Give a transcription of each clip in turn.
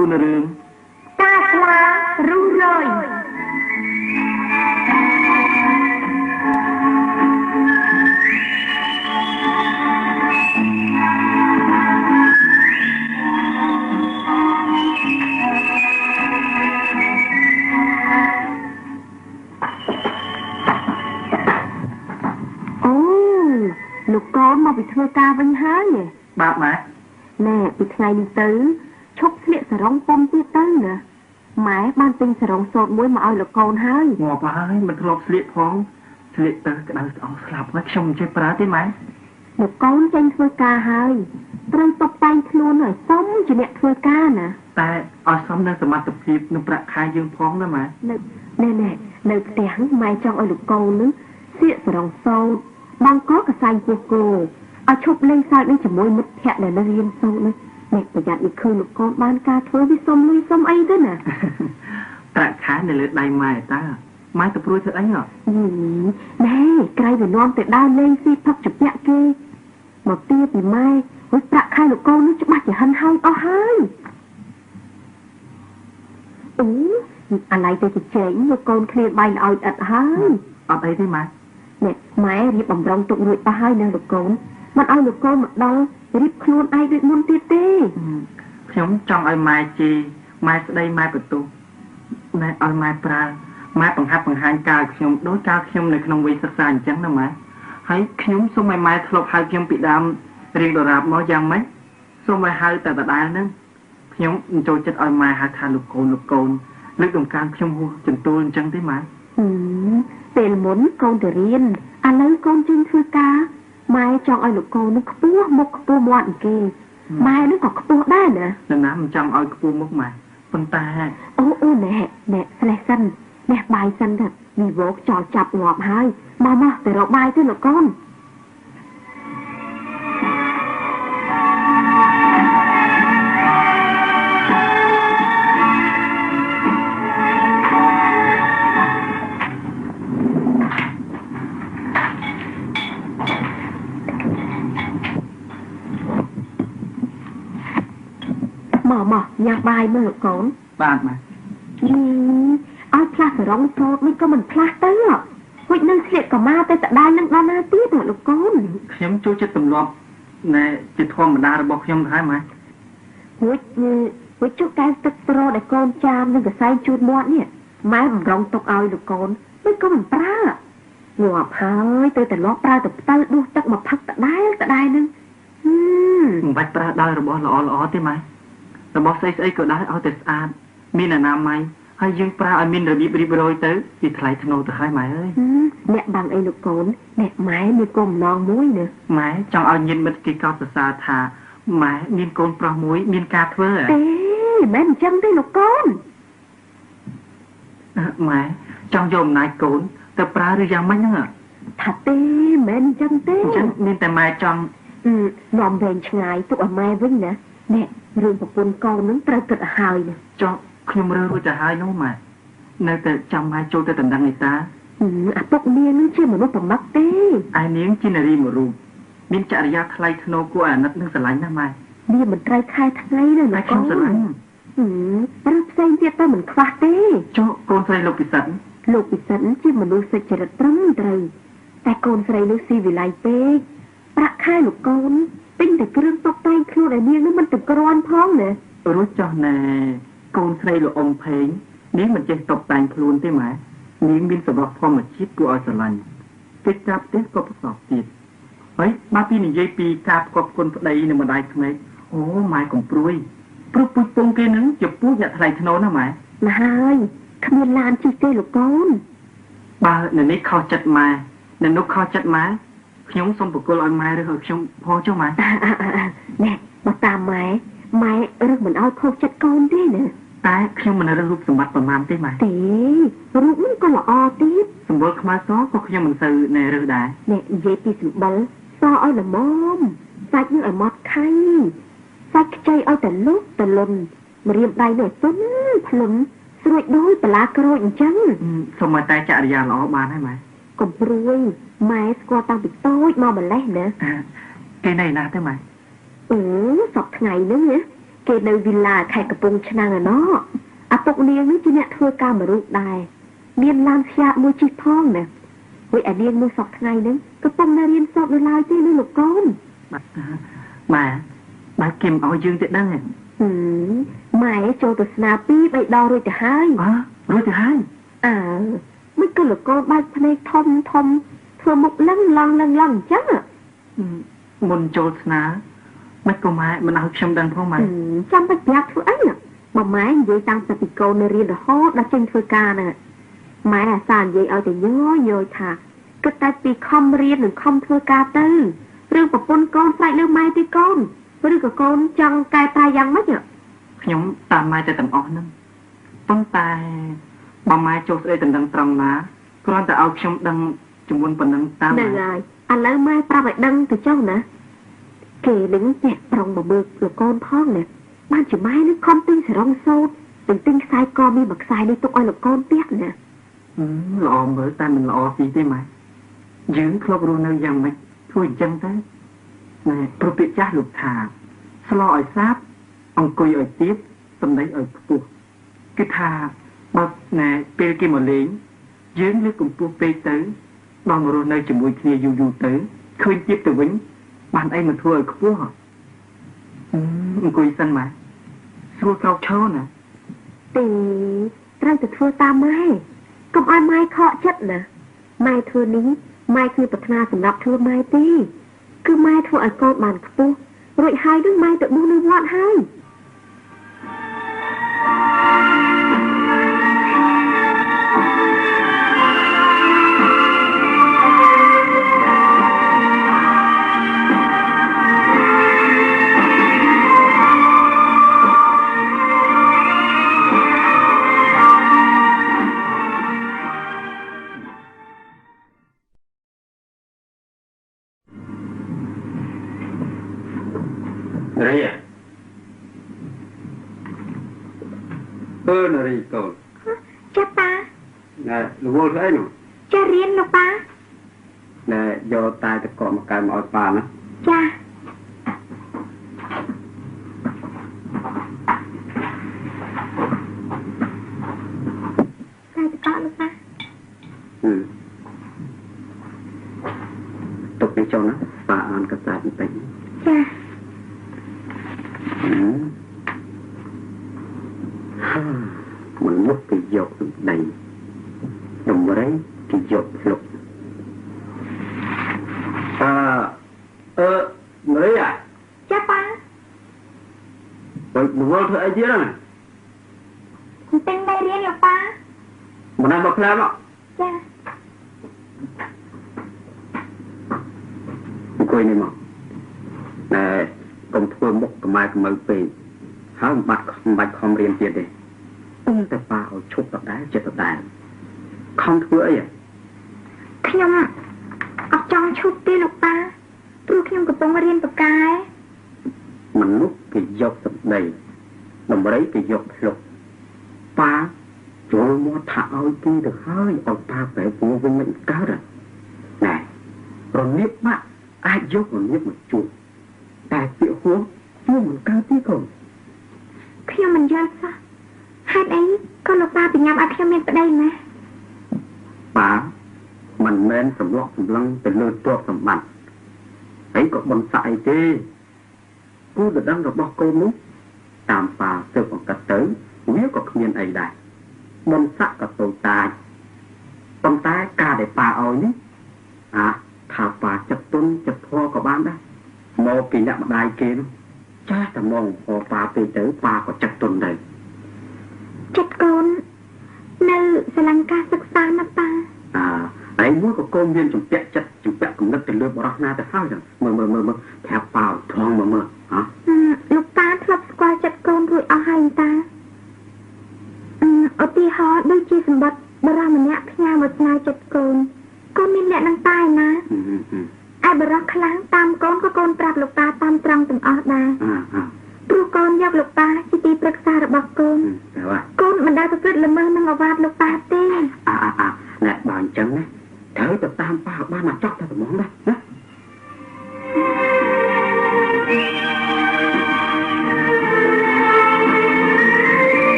ជួនរឿងការស្លារុះរយលោកកូនមកពីធ្វើការវិញហើយបាទម៉ែណែពីថ្ងៃនេះទៅឈប់ស្លៀកសរងពុំទៀតទៅណាម៉ែបានទិញសរងសូត្រមួយមកឲ្យលោកកូនហើយងាប់ហើយមិនធ្លាប់ស្លៀកផងស្លៀកទៅក្តៅស្អងស្លាប់ហើយខ្ញុំមិនចេះប្រើទេម៉ែលោកកូនចេញធ្វើការហើយត្រូវតុបតែងខ្លួនឲ្យសមជាអ្នកធ្វើការណាតែឲ្យសមនឹងសមត្ថភាពនឹងប្រាក់ខែយើងផងណាម៉ែនៅផ្ទះម៉ែចង់ឲ្យលោកកូននឹងស្លៀកសរងសូត្របងក៏កសាយពោះគោឲ្យឈប់លេងសើចនឹងជាមួយមិត្តភ័ក្តិដែលនៅរៀនសូត្រនេះអ្នកប្រយ័ត្ននេះឃើញលោកកូនបានការធ្វើវាសុំលុយសុំអីទៅណាប្រាក់ខែនៅលើដៃម៉ែតាម៉ែទៅព្រួយធ្វើអីហ៎ណែក្រៃវានាំទៅដើរលេងស៊ីផឹកជពាក់គេមកទាពីម៉ែហើយប្រាក់ខែលោកកូននេះច្បាស់ជាហិនហោចអស់ហើយអាឡ័យទៅជែងលោកកូនឃ្លានបាយឲ្យឥតហើយអត់អីទេម៉ែនេះម៉ែរៀបបំរុងទុករួចអស់ហើយនៅលោកកូនមិនឲ្យលោកកូនមកដល់រៀបខ្លួនឯងដូចមុនទៀតទេខ្ញុំចង់ឲ្យម៉ែជេរម៉ែស្ដីម៉ែបន្ទោសណែឲ្យម៉ែប្រើម៉ែបង្ហាញកាយខ្ញុំដូចកាយខ្ញុំនៅក្នុងវ័យសិក្សាអញ្ចឹងណាម៉ែហើយខ្ញុំសូមឲ្យម៉ែធ្លាប់ហៅខ្ញុំពីដើមរៀងដរាបមកយ៉ាងម៉េចសូមឲ្យហៅតែដដែលហ្នឹងខ្ញុំចូលចិត្តឲ្យម៉ែហៅថាលោកកូនលើកដំកើងខ្ញុំហួសចន្ទូលអញ្ចឹងទេម៉ែពេលមុនកូនទៅរៀនឥឡូវកូនចេញធ្វើការម៉ែចង់ឲ្យលោកកូននឹងខ្ពស់មុខខ្ពស់មាត់គេម៉ែនឹងក៏ខ្ពស់ដែរណាណាមិនចង់ឲ្យខ្ពស់មុខម៉ែប៉ុន្តែអូណែស្លេះសិនណែបាយសិនទៅវិវោកចោលចាប់ងាប់ហើយមកទៅរកបាយទៅលោកកូនមកញ៉ាំបាយមើលលោកកូនបាទម៉ែឲ្យផ្លាស់សរងសូត្រមិនក៏មិនផ្លាស់ទៅហួចនឹងស្លៀកកម្មាទៅតដាលនឹងដល់ណាទៀតលោកកូនខ្ញុំចូលចិត្តទម្លាប់ណែជាធម្មតារបស់ខ្ញុំទៅហើយម៉ែហួចជុកកែវទឹកប្រូដែលកូនចាមនឹងកសែងជូតមាត់នេះម៉ែបំរុងទុកឲ្យលោកកូនមិនក៏មិនប្រើងាប់ហើយទៅតែលាប់ប្រើទៅផ្ទៅដួសទឹកមកផឹកតដែលនឹងមិនបាច់ប្រើដោយរបស់ល្អទេម៉ែរបស់ស្អីក៏ដែរឲ្យតែស្អាតមានអនាម័យហើយយើងប្រើឲ្យមានរបៀបរៀបរយទៅពីថ្លៃថ្នូរទៅហើយម៉ែអើយអ្នកបាំងអីលោកកូនអ្នកម៉ែមានកូនម្ដងមួយណាម៉ែចង់ឲ្យញាតិមិត្តគេកោតសរសើរថាម៉ែមានកូនប្រុសមួយមានការធ្វើទេមិនអញ្ចឹងទេលោកកូនម៉ែចង់យកអំណាចកូនទៅប្រើឬយ៉ាងម៉េចហ្នឹងថាទេមិនអញ្ចឹងទេអញ្ចឹងមានតែម៉ែចង់នាំវែងឆ្ងាយទុកឲ្យម៉ែវិញណានេះរឿងប្រពន្ធកូននឹងត្រូវគិតឲ្យហើយណាចុះខ្ញុំរើរួចទៅហើយនោះម៉ែនៅតែចាំម៉ែចូលទៅដណ្ដឹងឯតាអាពុកនាងនឹងជាមនុស្សប្រមាក់ទេឯនាងជានារីមួយរូបមានចរិយាថ្លៃថ្នូរគួរអាណិតនិងស្រឡាញ់ណាស់ម៉ែវាមិនត្រូវខែថ្ងៃណាខ្ញុំស្រឡាញ់ឬផ្សេងទៀតទៅមិនខ្វះទេចុះកូនស្រីលោកពិសិដ្ឋជាមនុស្សសុចរិតត្រឹមត្រូវតែកូនស្រីនោះស៊ីវិល័យពេកប្រាក់ខែលោកកូនទិញតែគ្រឿងតុបតែងខ្លួនឲ្យនាងនឹងមិនទៅក្រាន់ផងណារួចចុះណែកូនស្រីលោកអ៊ំភេងនាងមិនចេះតុបតែងខ្លួនទេម៉ែនាងមានសម្រស់ធម្មជាតិគួរឲ្យស្រឡាញ់កិច្ចការផ្ទះក៏ប្រសពទៀតហើយបើពីនិយាយពីការផ្គប់គុណប្តីនិងម្ដាយក្មេកអូម៉ែកំព្រួយព្រោះពូជពងគេនឹងជាពូជអ្នកថ្លៃថ្នូរណាម៉ែណាហើយគ្មានឡានជិះទេលោកកូនបើនៅនេះខុសចិត្តម៉ែនៅនោះខុសចិត្តម៉ែខ្ញុំសូមបកគលឲ្យម៉ែឬឲ្យខ្ញុំផងចុះម៉ែណែមកតាមម៉ែឬមិនឲ្យខុសចិត្តកូនទេណាតែខ្ញុំមិនរើសរូបសម្បត្តិប្រមាណទេម៉ែទេរូបនឹងក៏ល្អទៀតសម្បុរខ្មៅសក៏ខ្ញុំមិនសូវណែរើសដែរណែនិយាយពីសម្បុរសឲ្យល្មមសាច់នឹងឲ្យម៉ត់ខៃសាច់ខ្ចីឲ្យតែលុបតលុនម្រាមដៃនេះសុនភ្លុនស្រួយដូចបលាក្រូចអញ្ចឹងសូមតែចរិយាល្អបានហើយម៉ែកំព្រួយម៉ែស្គាល់តាំងពីតូចមកម្លេះណាគេនៅណាទេម៉ែសពថ្ងៃហ្នឹងណា គេនៅវីឡាខេត្តកំពង់ឆ្នាំងឯណោះអាពុកនាងនេះជាអ្នកធ្វើការមរុកដែរមានឡានខ្យាមួយជិះផងណាវិញអានាងមួយសប្តាហ៍ថ្ងៃហ្នឹងកំពុងនៅរៀនសូត្រនៅឡើយទេនៅលោកកូនបាទគេមិនឲ្យយើងទៅដឹងម៉ែចូលទស្សនា2-3ដងរួចទៅហើយរួចទៅហើយមិនក៏លោកកូនបែកភ្នែកធំធ្វើមុខលឹងឡងអញ្ចឹងមុនចូលស្នាមិនក៏ម៉ែមិនឲ្យខ្ញុំដឹងផងម៉ែចាំបាច់ប្រាប់ធ្វើអីបើម៉ែនិយាយតាំងពីកូននៅរៀនរហូតដល់ចេញធ្វើការណាម៉ែអាសានិយាយឲ្យតែយយថាគិតតែពីខំរៀននិងខំធ្វើការទៅរឿងប្រពន្ធកូនស្រេចលើម៉ែទេកូនឬក៏កូនចង់កែប្រែយ៉ាងម៉េចខ្ញុំតាមម៉ែទៅទាំងអស់ហ្នឹងប៉ុន្តែបើម៉ែចូលស្ដីដណ្ដឹងត្រង់ណាគ្រាន់តែឲ្យខ្ញុំដឹងជំនួនប៉ុណ្ណឹងតាមហ្នឹងហើយឥឡូវម៉ែប្រាប់ឲ្យដឹងទៅចុះណាគេនឹងចេះប្រងមកមើលលោកកូនផងណាបានជាម៉ែនឹងខំទិញសរងសូត្រទិញខ្សែកមានមួយខ្សែនេះទុកឲ្យលោកកូនពាក់ណាល្អមើលតែមិនល្អទីទេម៉ែយើងធ្លាប់រស់នៅយ៉ាងម៉េចធ្វើអញ្ចឹងទៅណែប្រពៃចាស់លោកថាស្លោឲ្យសាបអង្គុយឲ្យទៀតសំដីឲ្យខ្ពស់គឺថាបើណែពេលគេមកលេងយើងលើកកម្ពស់ពេកទៅដល់មករស់នៅជាមួយគ្នាយូរទៅឃើញទៀតទៅវិញបានអីមកធ្វើឲ្យខ្ពស់អង្គុយសិនម៉ែស្រួលក្រោកឈរណាទីត្រូវទៅធ្វើតាមម៉ែកុំឲ្យម៉ែខកចិត្តណាម៉ែធ្វើនេះម៉ែគឺប្រាថ្នាសម្រាប់ធ្វើម៉ែទេគឺម៉ែធ្វើឲ្យកូនបានខ្ពស់រួចហើយនឹងម៉ែទៅបួសនៅវត្តហើយនារីកូនចាប៉ាណែរវល់ស្អីនោះចារៀនលោកប៉ាណែយកតែតកមកកែមកឲ្យប៉ាណាចាតែតកលោកប៉ាទុកនេះចុះណាប៉ាអានកសាច់បន្តិចចាមនុស្សគេយកទឹកដីដំរីគេយកភ្លុកនារីចាប៉ាទៅវល់ធ្វើអីទៀតហ្នឹងទិញបាយរៀនលោកប៉ាមិនណាមកផ្លែមកចាអង្គុយនេះមកណែកុំធ្វើមុខកម្ៅពេកហើយមិនបាច់ខំរៀនទៀតទេតែប៉ាឲ្យឈប់ដដែលចិត្តដដែលខំធ្វើអីខ្ញុំអត់ចង់ឈប់ទេលោកប៉ាព្រោះខ្ញុំកំពុងរៀនបកែមនុស្សគេយកសម្ដីដំរីគេយកភ្លុកប៉ាចូលមកថាឲ្យទីទៅហើយឲ្យប៉ាប្រែពូវិញមិនកើតណែរនៀបម៉ាក់អាចយករនៀបមកជួបតែពាក្យហួសជួបមិនកើតទេកូនខ្ញុំមិនយល់សោះហេតុអីក៏លោកប៉ាបញ្ញាប់ឲ្យខ្ញុំមានប្តីណាប៉ាមិនមែនសម្លក់សម្លឹងទៅលើទ្រព្យសម្បត្តិហើយក៏បនស័កអីទេគូដណ្ដឹងរបស់កូននោះតាមប៉ាទើបបង្កើតទៅវាក៏គ្មានអីដែរបនស័កក៏តូចតាចប៉ុន្តែការដែលប៉ាឲ្យនេះថាប៉ាចិត្តទុនចិត្តធေါ်ក៏បានដែរមកពីអ្នកម្ដាយគេនោះចាស់តែមកហៅប៉ាទៅប៉ាក៏ចិត្តទុនដែរចិត្តកូននៅសាលាការសិក្សាណាប៉ាហើយមួយក៏កូនមានចម្ពាក់ចិត្តចម្ពាក់គំនិតទៅលើបរិះណាទៅហើយចឹងមើលប្រាប់ប៉ាថងមើលលោកប៉ាធ្លាប់ស្គាល់ចិត្តកូនរួចអស់ហើយតាឧទាហរណ៍ដូចជាសម្បត្តិបរិះម្នាក់ផ្ញើមកស្នើចិត្តកូនមានអ្នកនឹងតាឯណាឯបរិះខ្លាំងតាមកូនក៏កូនប្រាប់លោកប៉ាតាមត្រង់ទាំងអស់ដែរព្រោះកូនយកលោកប៉ាជាទីប្រឹក្សារបស់កូនកូនមិនដែលប្រព្រឹត្តល្មើសនឹងអាវ៉ាតលោកប៉ាទេណែបើអញ្ចឹងណាត្រូវទៅតាមប៉ាបានមកចោះតែត្មងដែរណា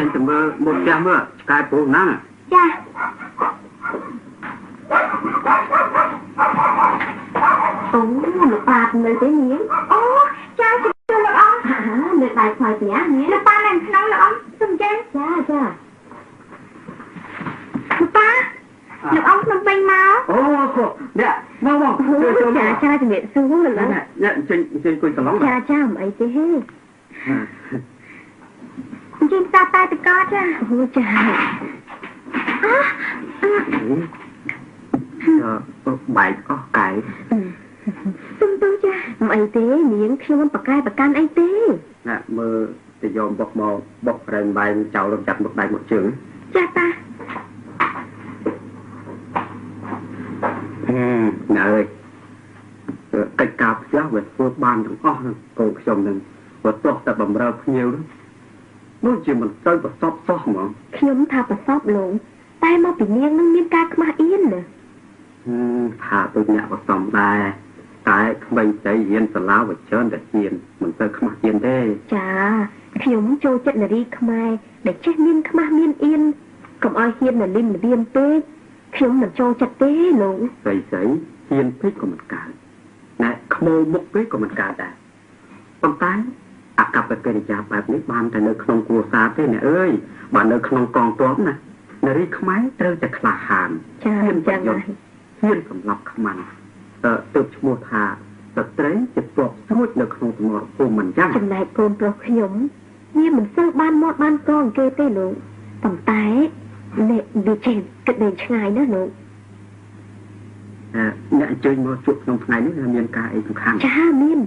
ចេញទៅមើលមុខផ្ទះមើលឆ្កែពូហ្នឹង ចាអូលោកប៉ានៅទេនាងអូចាជម្រាបលោកអង្គនៅដៃខ្សែផ្ទះនាងលោកប៉ានៅក្នុងលោកអង្គសុំចាចាលោកប៉ាលោកអង្គខ្ញុំពេញមកអូនេះមកចូលចាជំរាបសួរលោកនេះអញ្ចឹងគួយកន្លងចាអីទេហេអញ្ចឹងតាតែតកចាអូចាបែកអស់កែសុំទោសចាមិនអីទេនាងខ្ញុំប្រកែប្រកាន់អីទេណាមើលទៅយកបុកមកបុករែងបែងចោលចាប់មុខដៃមុខជើងចាតាណែអើយកិច្ចការផ្ទះវាធ្វើបានទាំងអស់ហ្នឹងកូនខ្ញុំនឹងបើទោះតែបំរើភ្ញៀវនោះជាមិនទៅប្រសពសោះហ្មងខ្ញុំថាប្រសពលោកតែមកពីនាងនឹងមានការខ្មាស់អៀនណាថាទៅអ្នកប្រសំដែរតែក្មេងស្រីរៀនសាលាវិជ្ជាតែជាមិនទៅខ្មាស់អៀនទេចាខ្ញុំចូលចិត្តនារីខ្មែរដែលចេះមានខ្មាស់មានអៀនកុំឲ្យហ៊ាននៅលិមលៀមពេកខ្ញុំមិនចូលចិត្តទេលោកស្រីហ៊ានពេកក៏មិនកើតណែខ្មោមុខពេកក៏មិនកើតដែរប៉ុន្តែអកប្បកិរិយាបែបនេះបានតែនៅក្នុងគ្រួសារទេអ្នកអើយបើនៅក្នុងកងទ័ពណានារីខ្មែរត្រូវតែក្លាហានហ៊ានប្រយុទ្ធហ៊ានសម្លាប់ខ្មាំងទើបឈ្មោះថាស្ត្រីជាទ័ពស្រួចនៅក្នុងសមរភូមិមិនចឹងចំណែកកូនប្រុសខ្ញុំវាមិនសូវបានមាត់បានកងគេទេលោកប៉ុន្តែអ្នកវាចេះគិតđếnឆ្ងាយណាស់លោកអ្នកអញ្ជើញមកជួបក្នុងថ្ងៃនេះមានការអីសំខាន់ចាមាន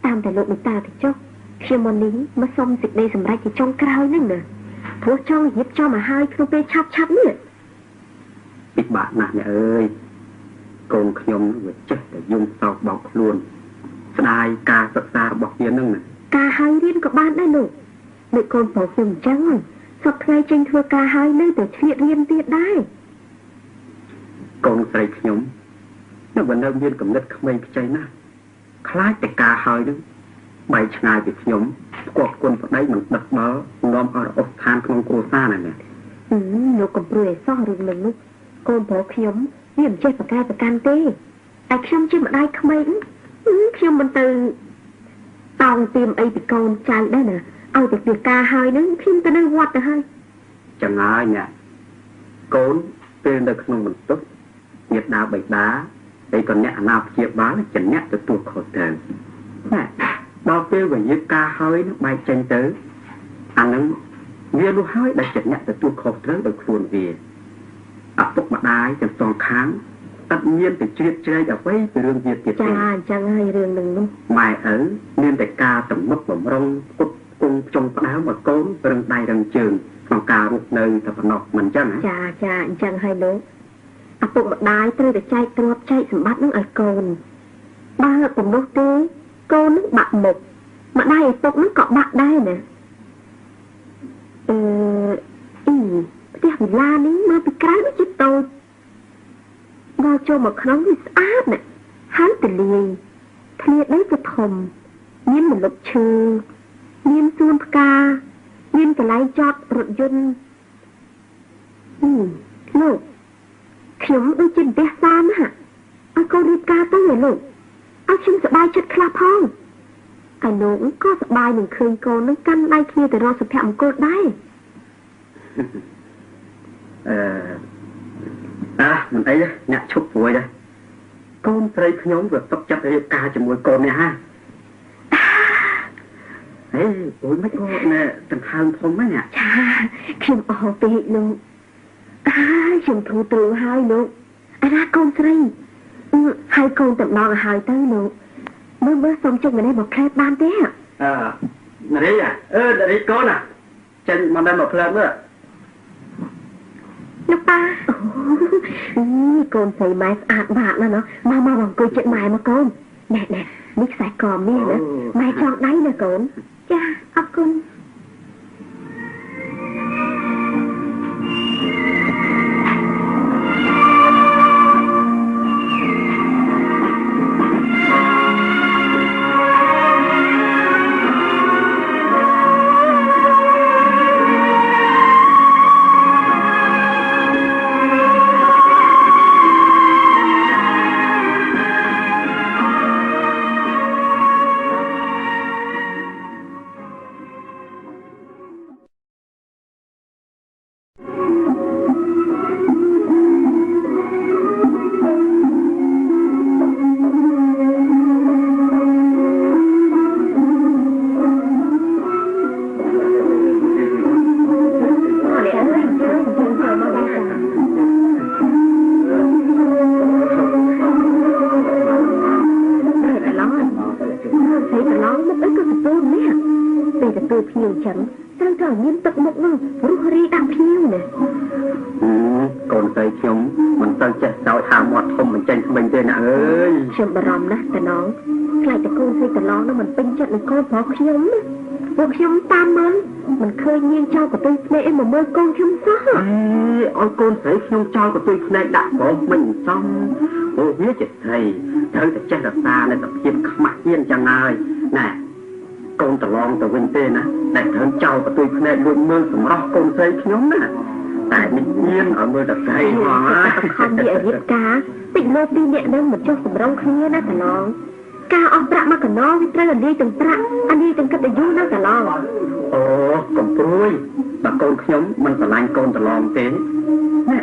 តាមតែលោកមេតាទៅចុះខ្ញុំមកនេះមកសុំសេចក្តីសម្រេចជាចុងក្រោយហ្នឹងណាព្រោះចង់រៀបចំឲ្យហើយក្នុងពេលឆាប់នេះពិបាកណាស់អ្នកអើយកូនខ្ញុំវាចេះតែយំសោកបោកខ្លួនស្ដាយការសិក្សារបស់វាហ្នឹងណាការហើយរៀនក៏បានដែរលោកដូចកូនប្រុសខ្ញុំអញ្ចឹងសប្តាហ៍ចេញធ្វើការហើយនៅតែឆ្លៀតរៀនទៀតដែរកូនស្រីខ្ញុំនៅបើនៅមានកំណត់ក្មេងខ្ចីណាស់ខ្លាចតែការហើយហ្នឹងបែកឆ្ងាយពីខ្ញុំផ្គត់គុណប្តីមិនដឹកដល់នាំឲ្យរអស់ឋានក្នុងគ្រួសារណានេះលោកកំព្រួយឲ្យសោះរឿងនឹងនោះកូនប្រុសខ្ញុំវាមិនចេះប្រកែប្រកាន់ទេតែខ្ញុំជាម្ដាយក្មេងខ្ញុំមិនទៅតោងទៀមអីពីកូនចៅដែរណាឲ្យតែពីការហើយហ្នឹងខ្ញុំទៅនៅវត្តទៅហើយចឹងហើយអ្នកកូនពេលនៅក្នុងបន្ទប់ញាតិដាបៃតាតែក៏អ្នកអាណាព្យាបាលជាអ្នកទទួលខុសត្រូវណាដល់ពេលវិញ្ញាការហើយនឹងបែកចេញទៅអានឹងវានោះហើយដែលជាអ្នកទទួលខុសត្រូវដោយខ្លួនវាឪពុកម្ដាយទាំងសងខាងអត់មានទៅជ្រៀតជ្រែកអ្វីពីរឿងវាទៀតទេចាអញ្ចឹងហើយរឿងនឹងនោះម៉ែឪមានតែការទំនុកបំរុងពុតគង់ចុងផ្ដើមឲ្យកូនរឹងដៃរឹងជើងក្នុងការរស់នៅតែប៉ុណ្ណោះមិនអញ្ចឹងចាអញ្ចឹងហើយលោកឪពុកម្ដាយត្រូវតែចែកទ្រព្យចែកសម្បត្តិនឹងឲ្យកូនបើពុំនោះទេកូននឹងបាក់មុខម្ដាយឪពុកនឹងក៏បាក់ដែរណាផ្ទះវិឡានេះមើលពីក្រៅដូចជាតូចដល់ចូលមកក្នុងវាស្អាតណាស់ហើយទលាយធ្លាដីក៏ធំមានម្លប់ឈើមានសួនផ្កាមានកន្លែងចតរថយន្តលោកខ្ញុំដូចជាផ្ទះសានណាឲ្យកូនរៀបការទៅឯលោកឲ្យខ្ញុំសប្បាយចិត្តខ្លះផងហើយលោកក៏សប្បាយនឹងឃើញកូននឹងកាន់ដៃគ្នាទៅរកសុភមង្គលដែរមិនអីទេអ្នកឈប់ព្រួយដែរកូនស្រីខ្ញុំវាຕົកចិត្តរៀបការជាមួយកូននេះហាអូយមិនក៏ណែដង្ហើមធំហ្នឹងចាខ្ញុំអស់ពេកលោកខ្ញុំធូរទ្រូងហើយលោកអាណាកូនស្រីហើយកូនតំណងឲ្យហើយទៅលោកមើលសុំជុំម្នេះមកផ្លែបានទេនារីនារីកូនចេញមកដល់មកផ្លែមើលលោកប៉ាកូនស្រីម៉ែស្អាតបាក់ណាស់មកអង្គុយជិតម៉ែមកកូនណែនេះខ្សែកមាសណាម៉ែចង់ដៃណាកូនចាអរគុណ ភ្ញៀវចឹងត្រូវតែមានទឹកមុខនោះរុះរីដាក់ភ្ញៀវណាកូនស្រីខ្ញុំមិនទៅចេះសោយហាមាត់ធំមិនចេញស្មិញទេណាអើយខ្ញុំបារម្ភណាស់តាណងខ្លាចតែកូនស្រីតឡងនោះមិនពេញចិត្តនឹងកូនប្រុសខ្ញុំណាពួកខ្ញុំតាមមើលមិនឃើញនាងចោលកន្ទុយភ្នែកឯងមកមើលកូនខ្ញុំសោះឲ្យកូនស្រីខ្ញុំចោលកន្ទុយភ្នែកដាក់បងមិនសមអូវាជាស្រីត្រូវតែចេះរក្សានៅសភាពខ្មាស់អៀនចឹងហើយណែកូនតឡងទៅវិញទេណាដែលត្រូវចោលកន្ទុយភ្នែកលួចមើលសម្រស់កូនស្រីខ្ញុំណាតែមិនមានឲ្យមើលតែស្រីហ្នឹងខំនិយាយរៀបការតិចលើពីអ្នកនឹងមិនចុះសម្រងគ្នាណាតឡងការអស់ប្រាក់មកកណោវាត្រូវអានេះទាំងប្រាក់អានេះទាំងកិត្តិយសណាតឡងអូកំព្រួយបើកូនខ្ញុំមិនស្រឡាញ់កូនតឡងទេណែ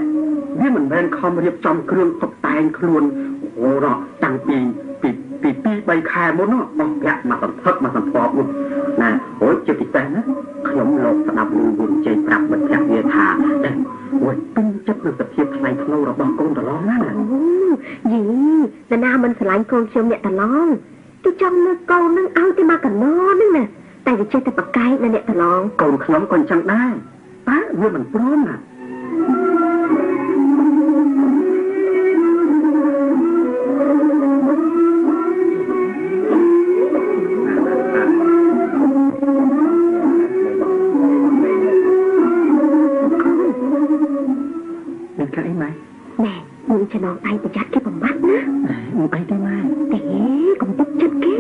វាមិនមែនខំរៀបចំគ្រឿងតុបតែងខ្លួនអូរ៉តាំងពី2-3 ខែមុននោះបោះប្រាក់មកសន្ធឹកមកសន្ធាប់នោះណាអូយជាពិសេសណាខ្ញុំលោកស្ដាប់នឹងវាជ័យប្រាប់មិត្តភក្តិវាថាអូយពេញចិត្តនឹងសភាពថ្លៃថ្នូររបស់កូនតឡងណាយីតែណាមិនស្រឡាញ់កូនខ្ញុំអ្នកតឡងទៅចង់លើកូននឹងឲ្យទៅមកកណោនឹងណាតែវាចេះតែប្រកែកណាអ្នកតឡងកូនខ្ញុំក៏អញ្ចឹងដែរតែវាមិនព្រមណាចំណងដៃប្រយ័ត្នគេបំបត្តិណាមកអីទេម៉ែទេកុំទុកចិត្តគេ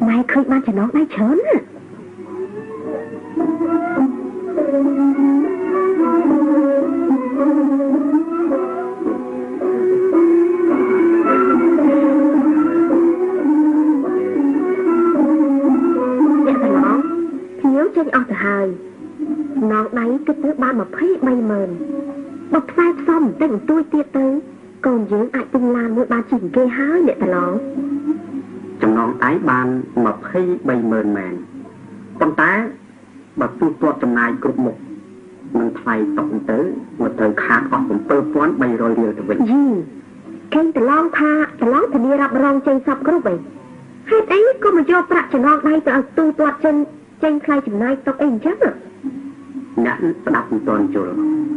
ម៉ែឃើញបានចំណងដៃច្រើនណាអ្នកកន្លងភ្ញៀវចេញអស់ទៅហើយចំណងដៃគិតទៅបាន230000បើផ្សាយផ្សំបន្តិចបន្តួចទៀតទៅកូនយើងអាចទិញឡានមួយបានជាងគេហើយអ្នកតឡងចំណងដៃបាន230000មែនប៉ុន្តែបើទូទាត់ចំណាយគ្រប់មុខនឹងថ្លៃតុកទៅមកត្រូវខាតអស់7300រៀលទៅវិញយីគេតឡងថាតឡងធានារ៉ាប់រងចេញសពគ្រប់ឯងហេតុអីក៏មកយកប្រាក់ចំណងដៃទៅឲ្យទូទាត់ចេញថ្លៃចំណាយតុកអីអញ្ចឹងអ្នកស្ដាប់មិនទាន់យល់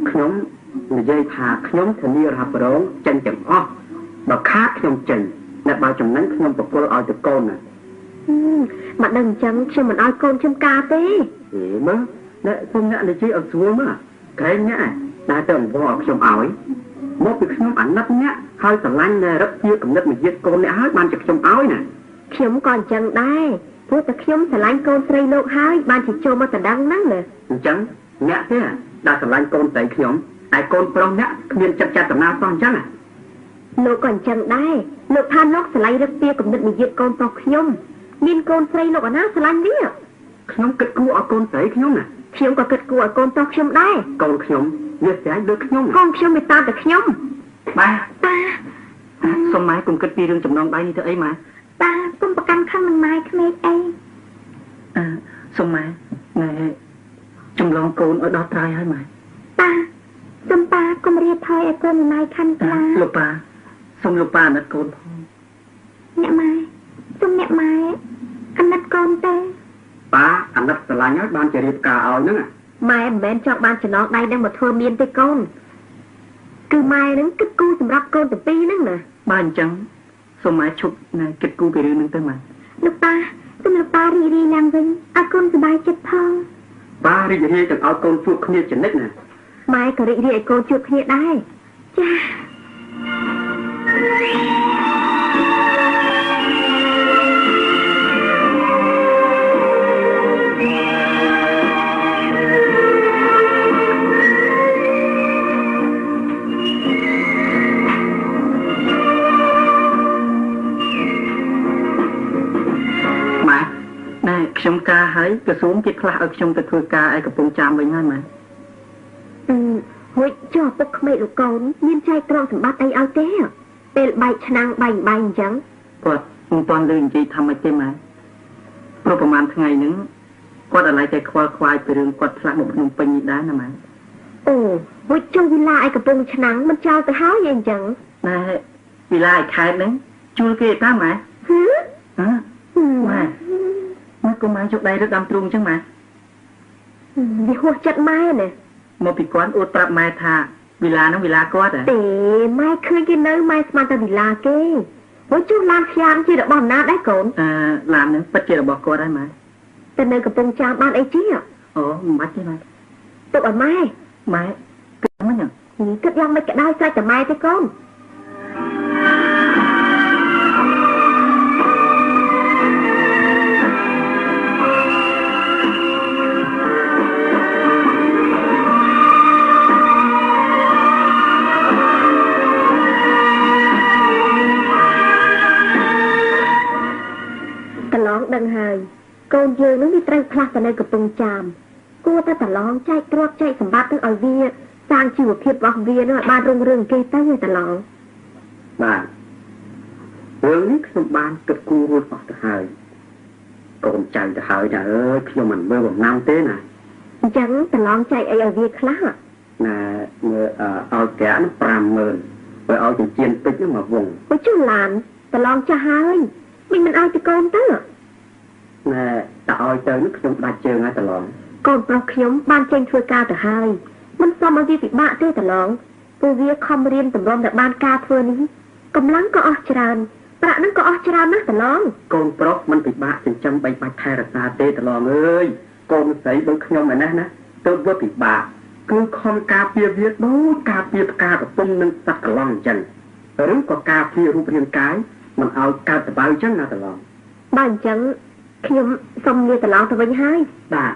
ខ្ញុំនិយាយថាខ្ញុំធានារ៉ាប់រងចេញទាំងអស់បើខាតខ្ញុំចេញអ្នកបើចំណេញខ្ញុំប្រគល់ឲ្យទៅកូនណាមកដឹងអញ្ចឹងខ្ញុំមិនឲ្យកូនខ្ញុំការទេមើលអ្នកខ្ញុំអ្នកនិយាយឲ្យស្រួលមើលក្រែងអ្នកតែទៅអង្វរឲ្យខ្ញុំឲ្យមកពីខ្ញុំអាណិតអ្នកហើយស្រឡាញ់រឹកជាគំនិតមួយទៀតកូនអ្នកហើយបានជាខ្ញុំឲ្យណាខ្ញុំក៏អញ្ចឹងដែរព្រោះតែខ្ញុំស្រឡាញ់កូនស្រីលោកហើយបានជាចូលមកតដឹងហ្នឹងណាអញ្ចឹងអ្នកទេដែលស្រឡាញ់កូនស្រីខ្ញុំហើយកូនប្រុសអ្នកគ្មានចិត្តចាត់ដំណើរសោះអញ្ចឹងលោកក៏អញ្ចឹងដែរលោកថាលោកស្រឡាញ់រឹកពីគំនិតមួយទៀតកូនប្រុសខ្ញុំមានកូនស្រីលោកអាណាស្រឡាញ់វាខ្ញុំគិតគូឲ្យកូនស្រីខ្ញុំណាខ្ញុំក៏គិតគូឲ្យកូនប្រុសខ្ញុំដែរកូនខ្ញុំវាស្រឡាញ់លើខ្ញុំកូនខ្ញុំវាតាមតែខ្ញុំបាទសុំម៉ែកុំគិតពីរឿងចំណងដៃនេះទៅអីម៉ែបាទកុំប្រកាន់ខឹងនឹងម៉ែក្មេកអីសុំម៉ែណែចម្លងកូនឲ្យដល់ត្រើយហើយម៉ែបាទសុំប៉ាកុំរៀបថយឲ្យកូនណៃខាន់ខ្លាលោកប៉ាសុំលោកប៉ាអាណិតកូនផងអ្នកម៉ែសុំអ្នកម៉ែអាណិតកូនទេប៉ាអាណិតស្រឡាញ់ហើយបានជារៀបការឲ្យហ្នឹងម៉ែមិនមែនចង់បានចំណងដៃនឹងមកធ្វើមានទេកូនគឺម៉ែនឹងគិតគូរសម្រាប់កូនទាំងពីរហ្នឹងណាបាទអញ្ចឹងសុំម៉ែឈប់ណែគិតគូរពីរឿងហ្នឹងទៅម៉ែលោកប៉ាសុំលោកប៉ារីករាយឡើងវិញឲ្យកូនសប្បាយចិត្តផងប៉ារីករាយទាំងឲ្យកូនជួបគ្នាជានិច្ចណាម៉ែក៏រីករាយឲ្យកូនជួបគ្នាដែរចាខ្ញុំការហើយក្រសួងគេខ្លះឲ្យខ្ញុំទៅធ្វើការឯកំពង់ចាមវិញហើយម៉ែ ហួយចុះពុកក្មេកលោកកូនមានចែកទ្រព្យសម្បត្តិអីឲ្យទេពេលបែកឆ្នាំងបែកអញ្ចឹងគាត់មិនទាន់លឺនិយាយថាម៉េចទេម៉ែព្រោះប្រហែលថ្ងៃហ្នឹងគាត់អាឡ័យតែខ្វល់ខ្វាយពីរឿងគាត់ផ្លាស់មកភ្នំពេញនេះដែរណាម៉ែអូហួយចុះវិឡាឯកំពុងឆ្នាំងមិនចោលទៅហើយអញ្ចឹងណែវិឡាឯខេត្តហ្នឹងជួលគេតាមម៉ែម៉ែមកកុំមកជុកដៃរឹកដាំទ្រូងអញ្ចឹងម៉ែវាហួសចិត្តម៉ែណាមកពីគាត់អួតប្រាប់ម៉ែថាវិឡាហ្នឹងវិឡាគាត់ហ៎ទេម៉ែឃើញគេនៅម៉ែស្មានតែវិឡាគេហួយចុះឡានខ្យាមជារបស់ណាដែរកូនឡានហ្នឹងពិតជារបស់គាត់ហើយម៉ែតែនៅកំពង់ចាមបានអីជាអូមិនបាច់ទេម៉ែទុកឲ្យម៉ែគិតមិនគិតយ៉ាងមិនក្តៅស្រេចតែម៉ែទេកូនដឹងហើយកូនយើងនឹងវាត្រូវផ្លាស់ទៅនៅកំពង់ចាមគួរតែប្រឡងចែកទ្រព្យចែកសម្បត្តិទៅឲ្យវាសាងជីវភាពរបស់វានឹងឲ្យបានរុងរឿងគេទៅប្រឡងបាទរឿងនេះខ្ញុំបានគិតគូររួចអស់ទៅហើយកូនចៅទៅហើយចាអើយខ្ញុំមិនមើលបំណាំទេណាអញ្ចឹងប្រឡងចែកអីឲ្យវាខ្លះណាមើលឲ្យប្រាក់50000បើឲ្យចិញ្ចៀនពេជ្រមកវងបើចុះឡានប្រឡងចាស់ហើយមិនឲ្យទៅកូនទៅណែតើឲ្យទៅនេះខ្ញុំដាច់ជើងហើយតឡងកូនប្រុសខ្ញុំបានចេញធ្វើការទៅហើយមិនសមឲ្យវាពិបាកទេតឡងព្រោះវាខំរៀនតម្រុំតែបានការធ្វើនេះកម្លាំងក៏អស់ច្រើនប្រាក់នឹងក៏អស់ច្រើនណាស់តឡងកូនប្រុសមិនពិបាកចិញ្ចឹមបីបាច់ថែរក្សាទេតឡងអើយកូនស្រីដូចខ្ញុំឯណាណាទៅវាពិបាកគឺខំការពារវាដូចការពារផ្កាកំពុងនឹងសត្វកន្លងអញ្ចឹងឬក៏ការពាររូបរាងកាយមិនឲ្យកើតតបៅអញ្ចឹងណាតឡងបើអញ្ចឹងខ្ញុំសុំលាតឡងទៅវិញហើយបាទ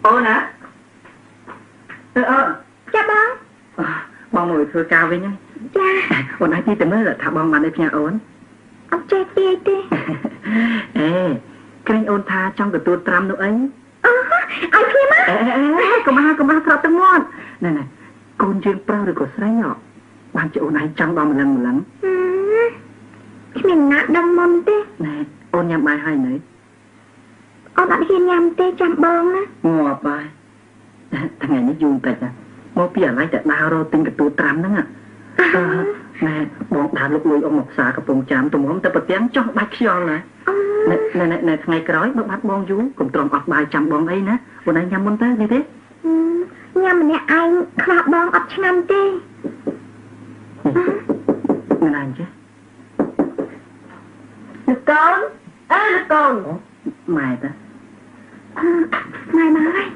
អូណាចាបងមកធ្វើការវិញហ្នឹងចាអូនឯងទីទៅមើលថាបងបានឲ្យផ្ញើអូនអត់ចេះទេអេក្រែងអូនថាចង់ទទួលត្រាំនោះអីឲ្យខ្ញុំមកកុំក្រត់ទៅមាត់ណែកូនយើងប្រុសឬក៏ស្រីបានជាអូនឯងចង់ដល់ម្លឹងគ្មានណាដឹងមុនទេណែអូនញ៉ាំបាយហើយនៅអូនអត់ហ៊ានញ៉ាំទេចាំបងណាងាប់បាយថ្ងៃនេះយូរពេកណាមកពីអាឡ័យតែដើររកទិញកន្ទួតត្រាំហ្នឹងណែបងដើរលុកលុយអុំមកផ្សារកំពង់ចាមទំហំតែប្រទាំងចង់បាច់ខ្យល់ណាណែថ្ងៃក្រោយបើបាត់បងយូរកុំទ្រាំអត់បាយចាំបងអីណាអូនឯងញ៉ាំមុនទៅនេះទេញ៉ាំម្នាក់ឯងខ្វះបងអត់ឆ្នាំទេណាអញ្ចឹងលោកកូនលោកកូនម៉ែតាម៉ែមកហើយ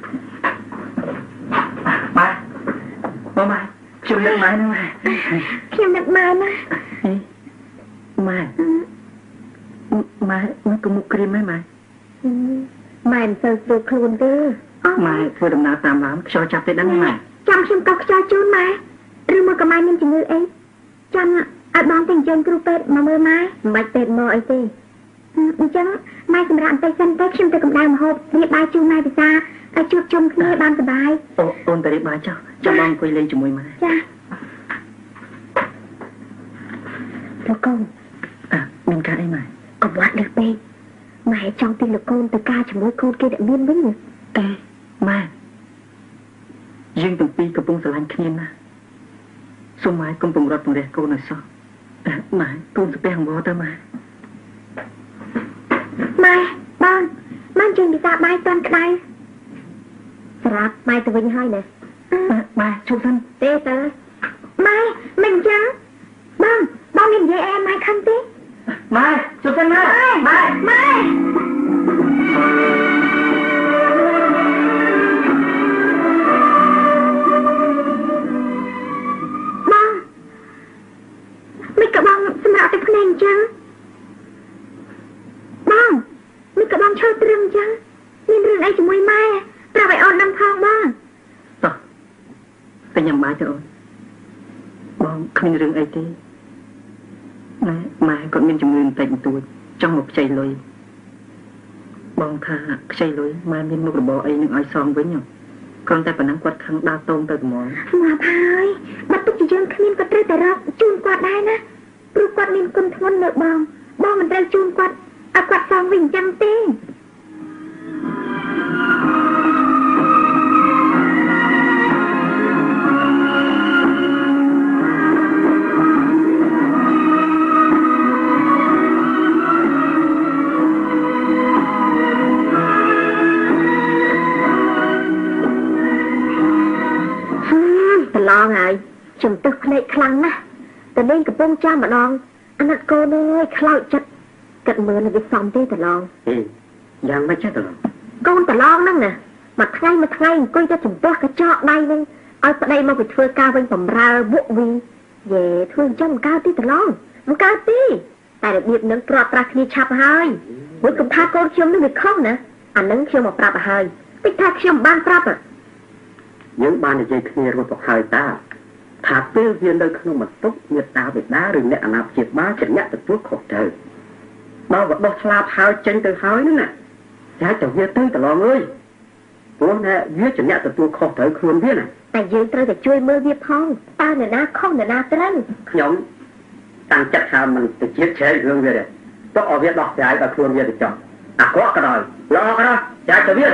ម៉ែខ្ញុំនឹកម៉ែហ្នឹងខ្ញុំនឹកម៉ែណាម៉ែក៏មុខក្រៀមម៉ែម៉ែមិនសូវស្រួលខ្លួនទេម៉ែធ្វើដំណើរតាមឡានខ្យល់ចាប់ទេដឹងម៉ែចាំខ្ញុំក៏ខ្យល់ជូនម៉ែឬមកក៏ម៉ែមានជំងឺអីចាំឲ្យបងទៅអញ្ជើញគ្រូពេទ្យមកមើលម៉ែមិនបាច់ពេទ្យមកអីទេអញ្ចឹងម៉ែសម្រាប់បន្តិចសិនទៅខ្ញុំទៅកម្ដៅម្ហូបរៀបបាយជូនម៉ែពិសាឲ្យជួបជុំគ្នាបានសុបាយអូនទៅរៀបបាយចុះចាំបងអង្គុយលេងជាមួយម៉ែចាលោកកូនមានការអីម៉ែកុំវត្តលើពេកម៉ែចង់ទីលោកកូនទៅការជាមួយកូនគេដែលមានវិញតែម៉ែយើងទាំងពីរកំពុងស្រឡាញ់គ្នាណាសូមម៉ែកុំពង្រត់ពង្រះកូនឲ្យសោះម៉ែកូនស្ពះងទៅម៉ែបងជិះពិសាបាយតាន់ក្តៅស្រាប់ម៉ែទៅវិញហើយណាម៉ែជប់សិនទេទៅម៉ែមិនចឹងបងមាននិយាយអែម៉ែខឹងទេម៉ែជប់សិនម៉ែមិនក៏បងសម្រាប់តែភ្នែកអញ្ចឹងបងមិនក៏បងឈរត្រឹមអញ្ចឹងមានរឿង ស្អីជាមួយម៉ែប្រាប់ឲ្យអូនដឹងផងបងតោះតែញ៉ាំបាយទៅអូនបងគ្មានរឿងអីទេម៉ែគាត់មានជំងឺបន្តិចបន្តួចចង់មកខ្ចីលុយបងថាខ្ចីលុយម៉ែមានមុខរបរអីនឹងឲ្យសងវិញគ្រាន់តែប៉ុណ្ណឹងគាត់ខឹងដើរតោងទៅត្មងស្មាប់ហើយបើទុកជាយើងគ្មានក៏ត្រូវតែរកជូនគាត់ដែរណាព្រោះគាត់មានគុណធ្ងន់លើបងមិនត្រូវជូនគាត់ឲ្យគាត់សងវិញអញ្ចឹងទេឡងហើយជំទឹះភ្នែកខ្លាំងណាស់តែលេងកំពុងចាំម្ដងអាណិតកូនអើយខ្លោចចិត្តគិតមើលនឹងវាសំទេតឡងយ៉ាងម៉េចចេះតឡងកូនតឡងហ្នឹងណាមួយថ្ងៃអង្គុយតែចំពោះកញ្ចក់ដៃវិញឲ្យប្តីមកទៅធ្វើការវិញបំរើវក់វីយេធ្វើអញ្ចឹងមិនកើតទេតឡងមិនកើតទេតែរបៀបនឹងព្រាត់ប្រាស់គ្នាឆាប់ហើយមួយកុំថាកូនខ្ញុំនឹងវាខុសណាអានឹងខ្ញុំមកប្រាប់ឲ្យហើយតិចថាខ្ញុំបានប្រាប់យើងបាននិយាយគ្នារួចទៅហើយតាថាពេលវានៅក្នុងបន្ទប់មេត្តាបិតាឬអ្នកអាណាព្យាបាលជាអ្នកទទួលខុសត្រូវដល់វាដោះឆ្លាតហើយចេញទៅហើយហ្នឹងណាតែទៅវាទៅតឡងអើយព្រោះណាវាជាអ្នកទទួលខុសត្រូវខ្លួនវាណាតែយើងត្រូវតែជួយមើលវាផងតើនរណាខុសនរណាត្រូវខ្ញុំតាំងចិត្តថាមិនទៅជាតិឆែករឿងវាទេទៅឲ្យវាដោះស្រាយដល់ខ្លួនវាទៅចោះអាក្រក់ក៏ដោយល្អក៏ដោយចាច់ទៅវា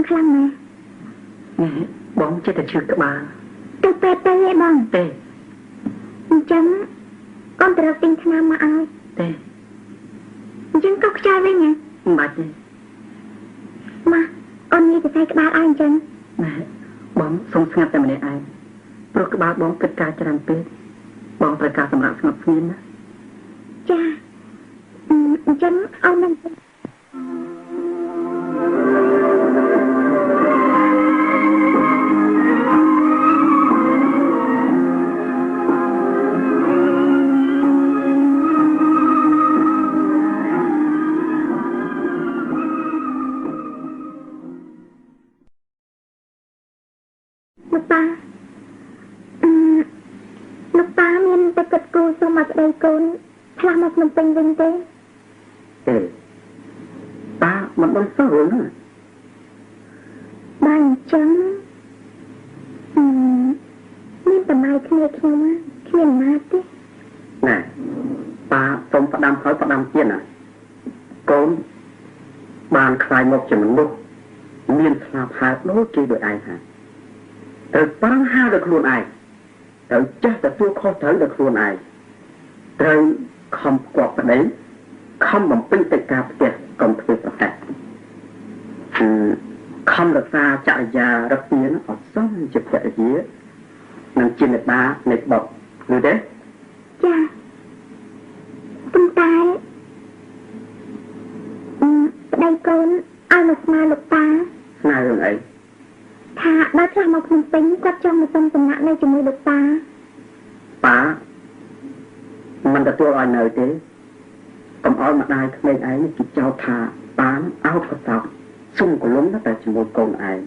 ខ្លាំងណាស់បងចិត្តតែឈឺក្បាលទៅពេទ្យទៅឯបងទេអញ្ចឹងកូនត្រូវទិញថ្នាំមកឲ្យទេអញ្ចឹងក៏ខ្ចីវិញហ៎មិនបាច់ទេម៉ាអូននិយាយទៅស្អីក្បាលឲ្យអញ្ចឹងម៉ែបងសុំស្ងាត់តែម្នាក់ឯងព្រោះក្បាលបងគិតការច្រើនពេកបងត្រូវការសម្រាប់ស្ងប់ស្ងៀមណាចាអញ្ចឹងអូននឹងកូនឆ្លាស់មកក្នុងពេញវិញទេតាមិនដឹងសោះរឿងហ្នឹងបានអញ្ចឹងមានតម្លៃគ្នាខ្ញុំគ្មានណាទេណែតាសុំផ្ដាំហើយផ្ដាំទៀតណាកូនបានខ្លាយមកជាមនុស្សមានស្លាប់ហើយដូចគេដូចឯងថាត្រូវប៉ាំងហាដល់ខ្លួនឯងត្រូវចេះទទួលខុសត្រូវដល់ខ្លួនឯងត្រូវខំគប់ប្តីខំបំពេញកិច្ចការផ្ទះកុំធ្វើប្រហែសខំរក្សាចរិយារបៀបអត់សមជាភរិយានិងជាមេដានៃបុកឬទេចាប៉ុន្តែប្តីកូនឲ្យមកស្នើលោកតាស្នើរឿងអីថាដល់ឆ្លាស់មកក្នុងពេញគាត់ចង់មកសុំសំណាក់នៅជាមួយលោកតាប៉ាមិនទទួលឲ្យនៅទេកុំឲ្យម្ដាយក្មេងឯងគេចោទថាប៉ាអោបប្រសពសុំកលុំតែជាមួយកូនឯង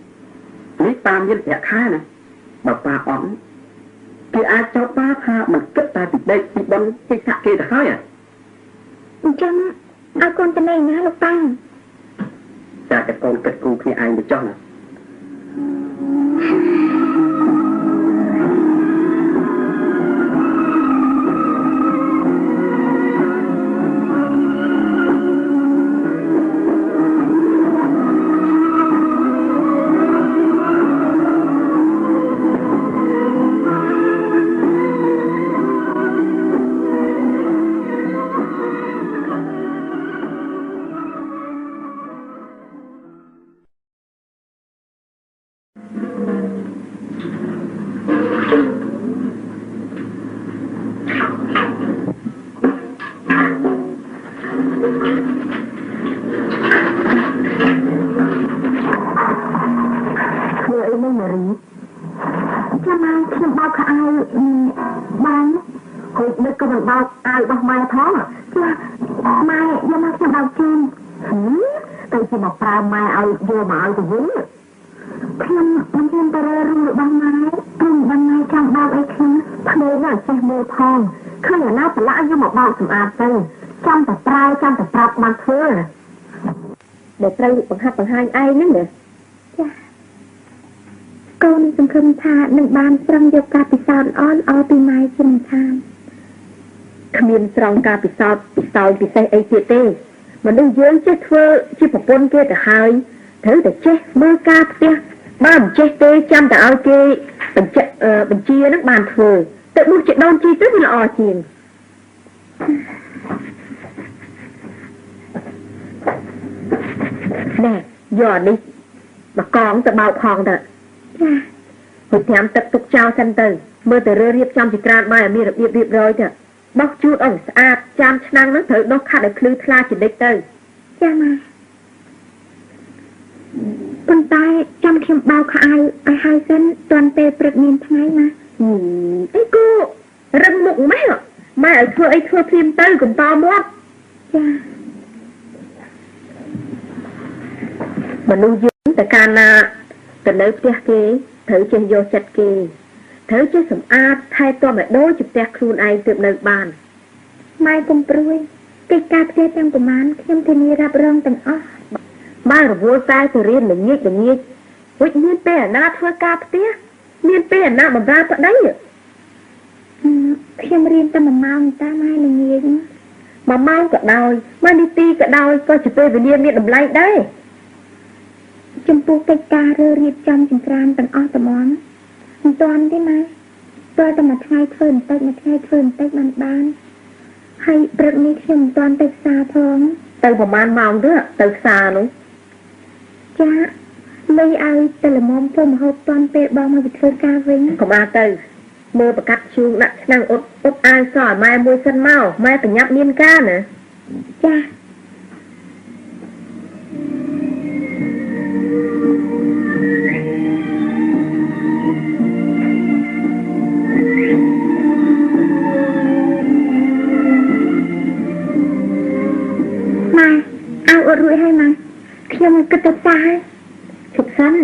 នេះប៉ាមានប្រាក់ខែណាបើប៉ាអត់គេអាចចោទប៉ាថាមិនគិតតែពីដេកពីបនគេថាគេទៅហើយអញ្ចឹងឲ្យកូនទៅណាលោកប៉ាចាតែកូនគិតគូគ្នាឯងទៅចោះណា ធ្វើអីនេះម៉ារីចាំមកខ្ញុំបោកខោអាវបានហូបដឹកក៏មិនបោកអាវរបស់ម៉ែផងចាម៉ែយកមកខ្ញុំបោកជូនទៅជាមកប្រើម៉ែឲ្យយកមកឲ្យទៅវិញខ្ញុំមិនហ៊ានទៅរើរូបរបស់ម៉ែព្រោះបងម៉ែចង់បោកអីខ្ញុំភ្នែកណាចេះមើលផងឃើញអាណាប្រឡាក់យកមកបោកសម្អាតទៅចាំតែប្រើចាំតែប្រាប់បានធ្វើដែលត្រូវបង្ហាត់បង្ហាញឯងហ្នឹងណាចាកូនសង្ឃឹមថានឹងបានស្រង់យកការពិសោធន៍ល្អពីម៉ែជំនាញគ្មានស្រង់ការពិសោធន៍ពិសេសអីទៀតទេមនុស្សយើងចេះធ្វើជាប្រពន្ធគេទៅហើយត្រូវតែចេះមើលការផ្ទះបើមិនចេះទេចាំតែឲ្យគេបញ្ជានឹងបានធ្វើទៅបួសជាដូនជីទៅវាល្អជាងណែយកនេះមកកងទៅបោកផងទៅចាហូប5ទឹកទុកចោលសិនទៅមើលទៅរើរៀបចំជាក្រានបាយឲ្យមានរបៀបរៀបរយទៅបោះជូតឲ្យស្អាតចានឆ្នាំងហ្នឹងត្រូវដុសខាត់ឲ្យភ្លឺថ្លាជានិច្ចទៅចាម៉ែប៉ុន្តែចាំខ្ញុំបោកខោអាវឲ្យហើយសិនទាន់ពេលព្រឹកមានថ្ងៃណាអីគូរឹងមុខម៉ែឲ្យធ្វើអីធ្វើភ្លាមទៅកុំតមាត់ចាមនុស្សយើងតែកាលណាទៅនៅផ្ទះគេត្រូវចេះយកចិត្តគេត្រូវចេះសម្អាតថែទាំឲ្យដូចជាផ្ទះខ្លួនឯងទើបនៅបានម៉ែកុំព្រួយកិច្ចការផ្ទះទាំងប្រមាណខ្ញុំធានារ៉ាប់រងទាំងអស់បើរវល់តែទៅរៀនល្ងាចរួចមានពេលអាណាធ្វើការផ្ទះមានពេលអាណាបម្រើប្តីខ្ញុំរៀនតែ1ម៉ោងតាម៉ែល្ងាច1ម៉ោងក៏ដោយ1នាទីក៏ដោយក៏ជាពេលវេលាមានតម្លៃដែរចំពោះកិច្ចការរៀបចំចង្ក្រានទាំងអស់ត្មងមិនទាន់ទេម៉ែតើតែមួយថ្ងៃធ្វើបន្តិចបានហើយព្រឹកនេះខ្ញុំមិនទាន់ទៅផ្សារផងទៅប្រហែលម៉ោងទៅផ្សារនោះចាលុយឲ្យតែល្មមធ្វើម្ហូបទាន់ពេលបងមកធ្វើការវិញកុំអាទៅមើលប្រកាត់ជូងដាក់ឆ្នាំងអ៊ុតអាវសឲ្យម៉ែមួយសិនមកម៉ែប្រញាប់មានការណាចារួចហើយម៉ែខ្ញុំគិតទៅផ្សារជប់សិន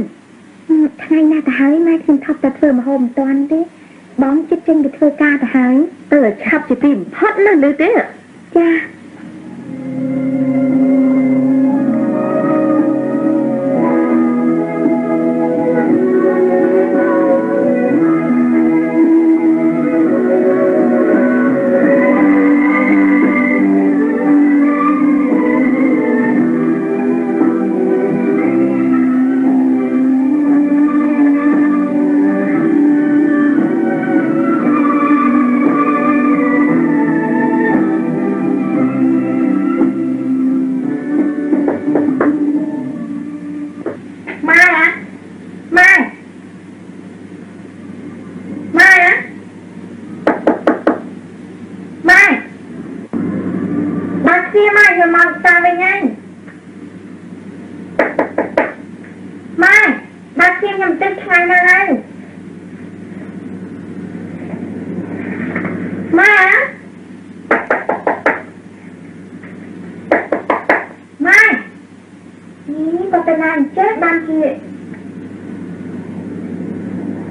ថ្ងៃណាទៅហើយម៉ែខ្ញុំថប់តែធ្វើម្ហូបមិនទាន់ទេបងចិត្តចេញទៅធ្វើការទៅហើយទៅឆាប់ជាទីបំផុតណាលើទេចា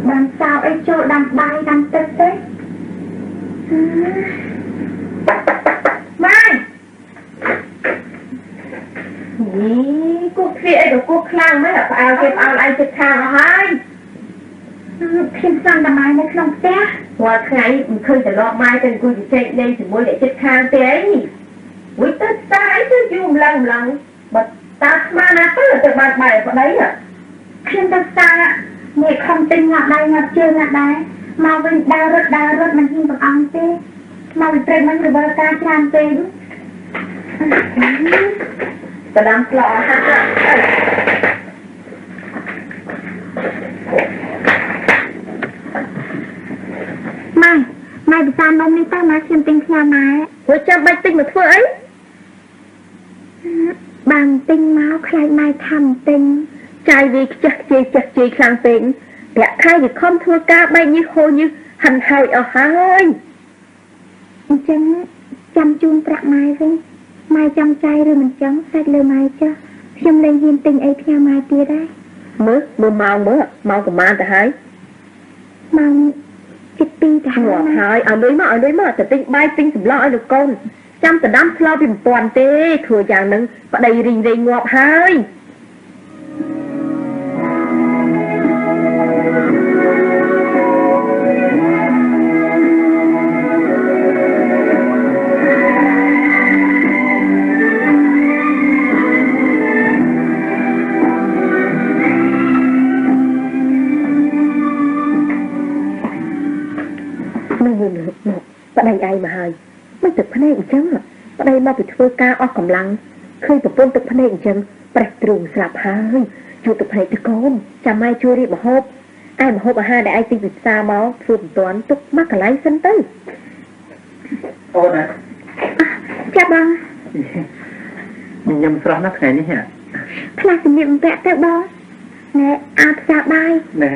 បានសោអីចូលដាំបាយដាំទឹកទេម៉ែគូគ្រាអីក៏គូខ្លាំងមែនផ្អើគេផ្អើឯងចិត្តខាងអស់ហើយខ្ញុំសន្តាម៉ែនៅក្នុងផ្ទះរាល់ថ្ងៃមិនឃើញត្រឡប់ម៉ែទៅអង្គុយជជែកលេងជាមួយអ្នកចិត្តខាងទេអីវិញទៅស្ដាយទៅយូរម្លឹងបើតាស្មានណាទៅបានបាយប្តីខ្ញុំទៅស្ដានេះខំទិញងាត់ដៃងាត់ជើងងាត់ដែរមកវិញដើររត់មិនហ៊ានបង្អង់ទេមកវិញព្រៃមិនរវល់ការច្រើនពេកបដាំផ្លោះហាត់ម៉ែពិសាននំនេះទៅម៉ែខ្ញុំទិញផ្ញើម៉ែព្រោះចាំបាច់ទិញមកធ្វើអី bằng tinh máu khai mai thầm tinh trai vì chắc gì khang tinh bẻ khai thì không thua ca bay như khô như hành hơi ở hơi chẳng chăm chun bạc mai với mai trong trai rồi mình chẳng sạch lời mai cho không lên hiên tinh ấy theo mai tia đây mớ mau của mai ta hái mau chích pi ta hái ở lưới mà ta tinh bay tinh sầm lo được con chăm ta đám lo vì toàn tê thừa chàng nâng và đầy rình ngọt hái và đây ai mà hơiไม่ตึกพระเนกจังว่าได้มาไปช่วยกาออกกำลังเคยไปป้นตึกพระเนกจังไปตรุงสลับหายอยู่ตึกพระเนกตะโกนจำไม่ช่วยรีบมาฮบไอ้มาฮบอาหารได้ไอ้ตีบิดซาเมาฝืนตัวตุกมากกับไรสันตึ้งโอ้นะจับบ้างมียำสลับนักไหนนี่ฮะพลาสติกแปะเตะบอสแน่อาบสาบายแน่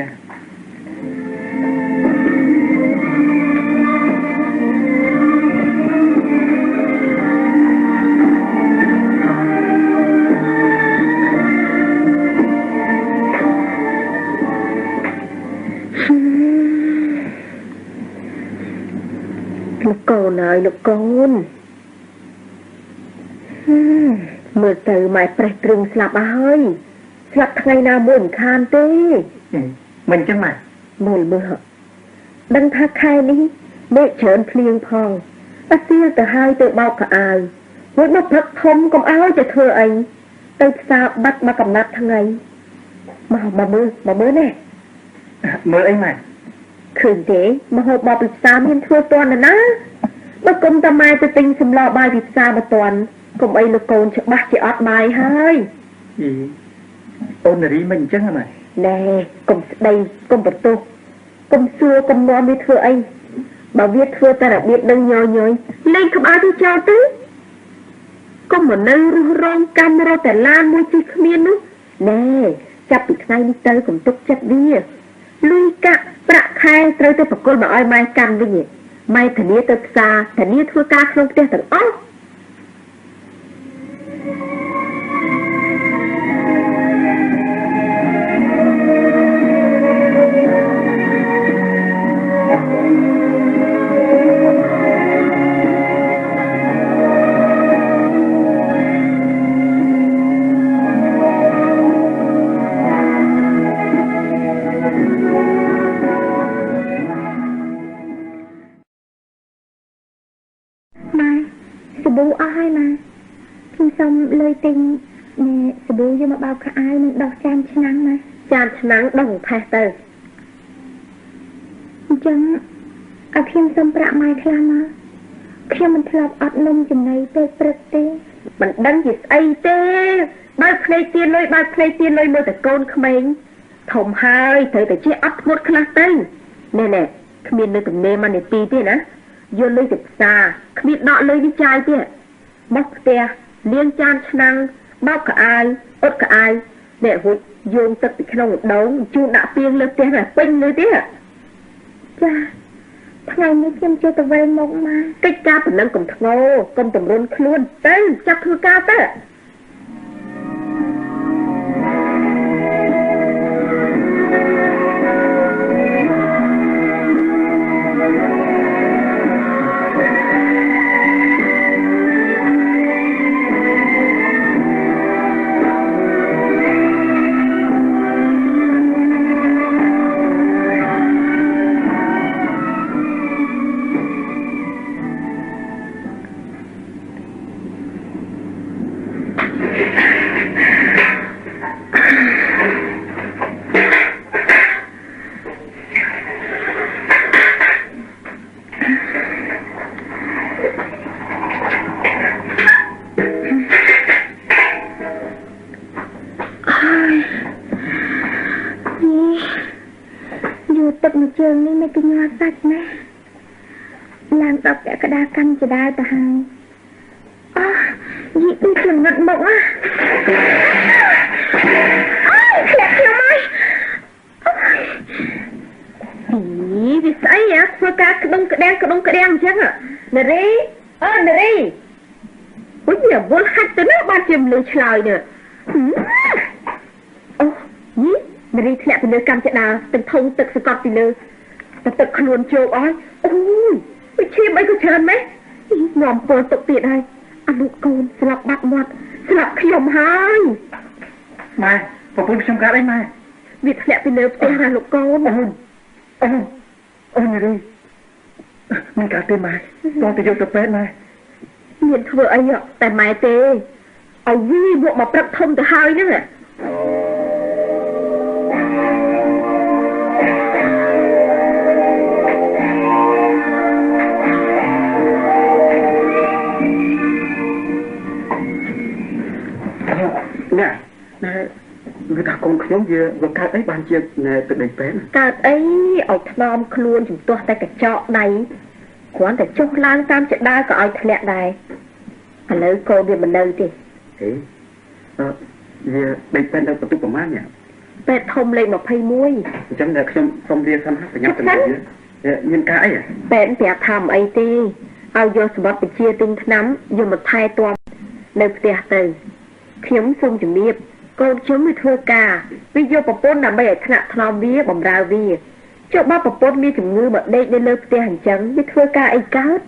ลูกโกนเอ้ยลูกโกนเมื่อตื่นมาไปตรึงสลับเอ้ยสลับไงนาบุญคานเต้มันจังไหมบุญเมื่อดังทักใครนี้เด็กเฉินเพลียงพองอาเซียแต่ให้แต่เบากับอายวัดมาพักทมกับอ้าวจะเธอไอ้แต่สาบัดมากับนัดทั้งไงมามือแน่มือไอ้ไหมคืนเจ๊มาหอบบอกปิดซาเมียนทั่วตัวน่ะนะเมื่อกลมตะไมจะติงสำลอบายปิดซามาตอนกลมไอ้ลูกโกนจะบักจะอดไม้ให้โอนรีมันจังไหมแน่กลมใดกลมประตูกลมซัวกลมนอนไม่เธอไอ้บ่เวียดเธอแต่ละเบียดดังย่อยเล่นกับอาที่เจ้าตื้อก็เหมือนในร้องกันเราแต่ลานมวยจีขมิ้นนู้แน่จับปิดไงนี่เตยกลมตุกจัดดีลุยกะประคายเตยเตยปกติมาอ้อยไม้กันไปเนี่ยไม้ถันนี้เตยซาถันนี้ทั่วกาคลงเตยแต่อ้อบูอ้ายมาพิมพ์ซมเลยติงเนี่ยสบู่ยังมาเบาขาอ้ายมันดอกจานชนังมาจานชนังดองแพเตอร์จังเอาพิมพ์ซมประไม้คลามาเพียงมันพลอบอัดนมจำในเปิดประเตมันดังหยิบไอเต้ใบเพลย์เตียนเลยเมื่อแต่โกนขมิ้นถมหายเธอแต่เจ๊อัดหมดคลาเต้แน่ขมิ้นเลยกับเนมันในปีเต้นะโยนเลยติดซาขมิดเนาะเลยวิจัยเตี้ยบอกเตี้ยเลี้ยงจานชนังบอกกับอายอดกับอายเนี่ยหุ่นโยนตัดติดขนมดองจูน่ะเปียงเลยเตี้ยแบบปิ้งเลยเตี้ยจ้าทั้งไงนี่เพียงเจอตะเวนมองมาใกล้จ้าเป็นนังกลมทงโง่กลมตำรนคล้วนเต้นจับถือกาเต้ตึกมาเชิงนี่ไม่กินยาสักนะลางดอกแกกระดากันจะได้แต่หาย Nhị đi chừng ngật mộng á. Ôi, khẹt theo mày. Vì sấy á, vừa ca cái đông cái đen chắc à. Nè đi. Ôi nhờ vô hạch tới nó ba chìm lưỡi trời nè. Ô, nhí, nè đi thẹt từ nơi cam chạy nào, từng thông tực sự cọt từ nơi. Ta tực luôn chộp ôi. Ôi, chim ấy có trơn mấy. Ngòm bồn tục tiện hay. Anh lúc con sẽ lọc bạc mọt, sẽ lọc khiom hai. Mai, bà bố xong cả đấy Mai. Việc thẹt từ nơi tên là lúc con. Ôi này đi. Mình cả tên Mai, con thì vô tập bếp Mai. Nhìn thưa ấy ạ, tại mày tê. Ở vi bộ mà bật thông từ hai nữa nè. Nè, người ta con nhóm vừa cao ấy bàn chia từ đầy bếp. Cao ấy ở thnom luôn chúng tôi tay cả trọ này. Quánតែចុះឡើងតាមចដាក៏ឲ្យធ្លាក់ដែរឥឡូវកូនវាមិននៅទេហេវាដេកពេទ្យនៅបន្ទប់ប្រមាណនេះពេទ្យធំលេខ21អញ្ចឹងតែខ្ញុំសុំរៀនសិនបញ្ញាទៅមានការអីពេទ្យប្រាប់ថាអីទេឲ្យយកសម្បត្តិវិជាទិញថ្នាំយកមកថែទាំនៅផ្ទះទៅខ្ញុំសូមជំរាបកូនខ្ញុំវាធ្វើការវាយកប្រពន្ធដើម្បីឲ្យថ្នាក់ថ្នមវាបំរើវាចុះបើប្រពន្ធមានជំងឺមកដេកនៅលើផ្ទះអញ្ចឹងវាធ្វើការអីកើត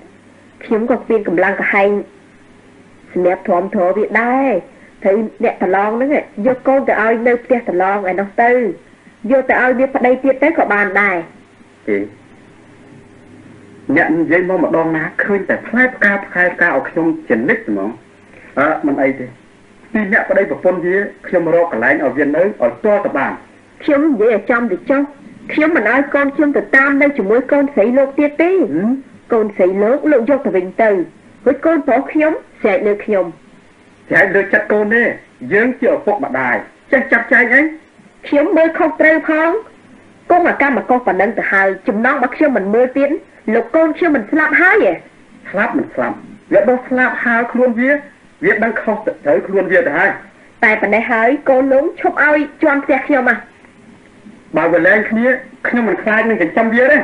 ខ្ញុំក៏គ្មានកម្លាំងកាហែងសម្រាប់ធំធរវាដែរត្រូវអ្នកប្រឡងហ្នឹងយកកូនទៅឲ្យនៅផ្ទះប្រឡងឯនោះទៅយកទៅឲ្យវាប្តីទៀតទៅក៏បានដែរអ្នកនិយាយមកម្ដងណាឃើញតែផ្លែផ្កាឲ្យខ្ញុំចនិចហ្មងមិនអីទេពីអ្នកប្តីប្រពន្ធវាខ្ញុំរកកន្លែងឲ្យវានៅឲ្យតទៅបានខ្ញុំនិយាយឲ្យចំទៅចុះខ្ញុំមិនឲ្យកូនខ្ញុំទៅតាមនៅជាមួយកូនស្រីលោកទៀតទេកូនស្រីលោកយកទៅវិញទៅរួចកូនប្រុសខ្ញុំស្រែកលើខ្ញុំស្រែកលើចិត្តកូនទេយើងជាឪពុកម្ដាយចេះចាប់ចែងអីខ្ញុំមើលខុសត្រូវផងគង់អាកម្មកុសប៉ុណ្ណឹងទៅហើយចំណងរបស់ខ្ញុំមិនមើលទៀតលោកកូនខ្ញុំមិនស្លាប់ហើយស្លាប់មិនស្លាប់វាដល់ស្លាប់ហើយខ្លួនវាដឹងខុសត្រូវខ្លួនវាទៅហើយតែប៉ុណ្ណេះហើយកូនលោកឈប់ឲ្យជន់ផ្ទះខ្ញុំបើវាលែងគ្នាខ្ញុំមិនខ្លាចនឹងចិញ្ចឹមវាទេ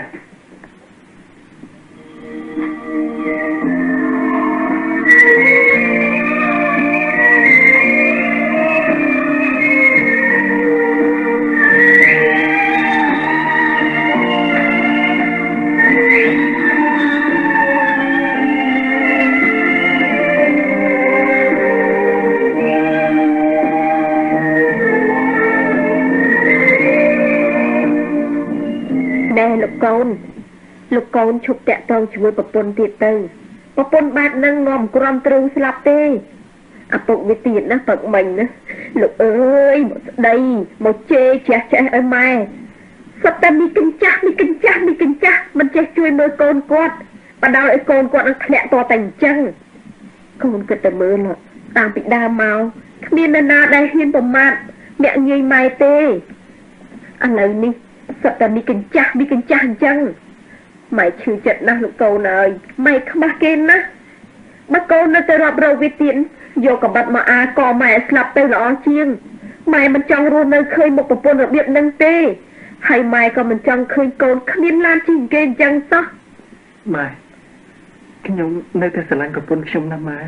លោកកូនឈប់តាក់ទងជាមួយប្រពន្ធទៀតទៅប្រពន្ធបែបហ្នឹងងំក្រំទ្រូងស្លាប់ទេឪពុកវាទៀតណាពឹកមិញណាលោកអើយមកស្ដីមកជេរចេះឲ្យម៉ែសុទ្ធតែមីកិនចាស់មិនចេះជួយមើលកូនគាត់បណ្ដោយឲ្យកូនគាត់នឹងធ្លាក់តតែអញ្ចឹងកូនគិតតែមើលតាំងពីដើមមកគ្មាននរណាដែលហ៊ានប្រមាថអ្នកងាយម៉ែទេឥឡូវនេះសុទ្ធតែមីកិនចាស់អញ្ចឹងម៉ែឈឺចិត្តណាស់លោកកូនអើយម៉ែខ្មាស់គេណាបើកូននៅតែរាប់រកវាទៀតយកកបិតមកអាកម៉ែស្លាប់ទៅល្អជាងម៉ែមិនចង់រស់នៅឃើញមុខប្រពន្ធរបៀបហ្នឹងទេហើយម៉ែក៏មិនចង់ឃើញកូនគ្មានឡានជិះគេអញ្ចឹងសោះម៉ែខ្ញុំនៅតែស្រឡាញ់ប្រពន្ធខ្ញុំណាស់ម៉ែ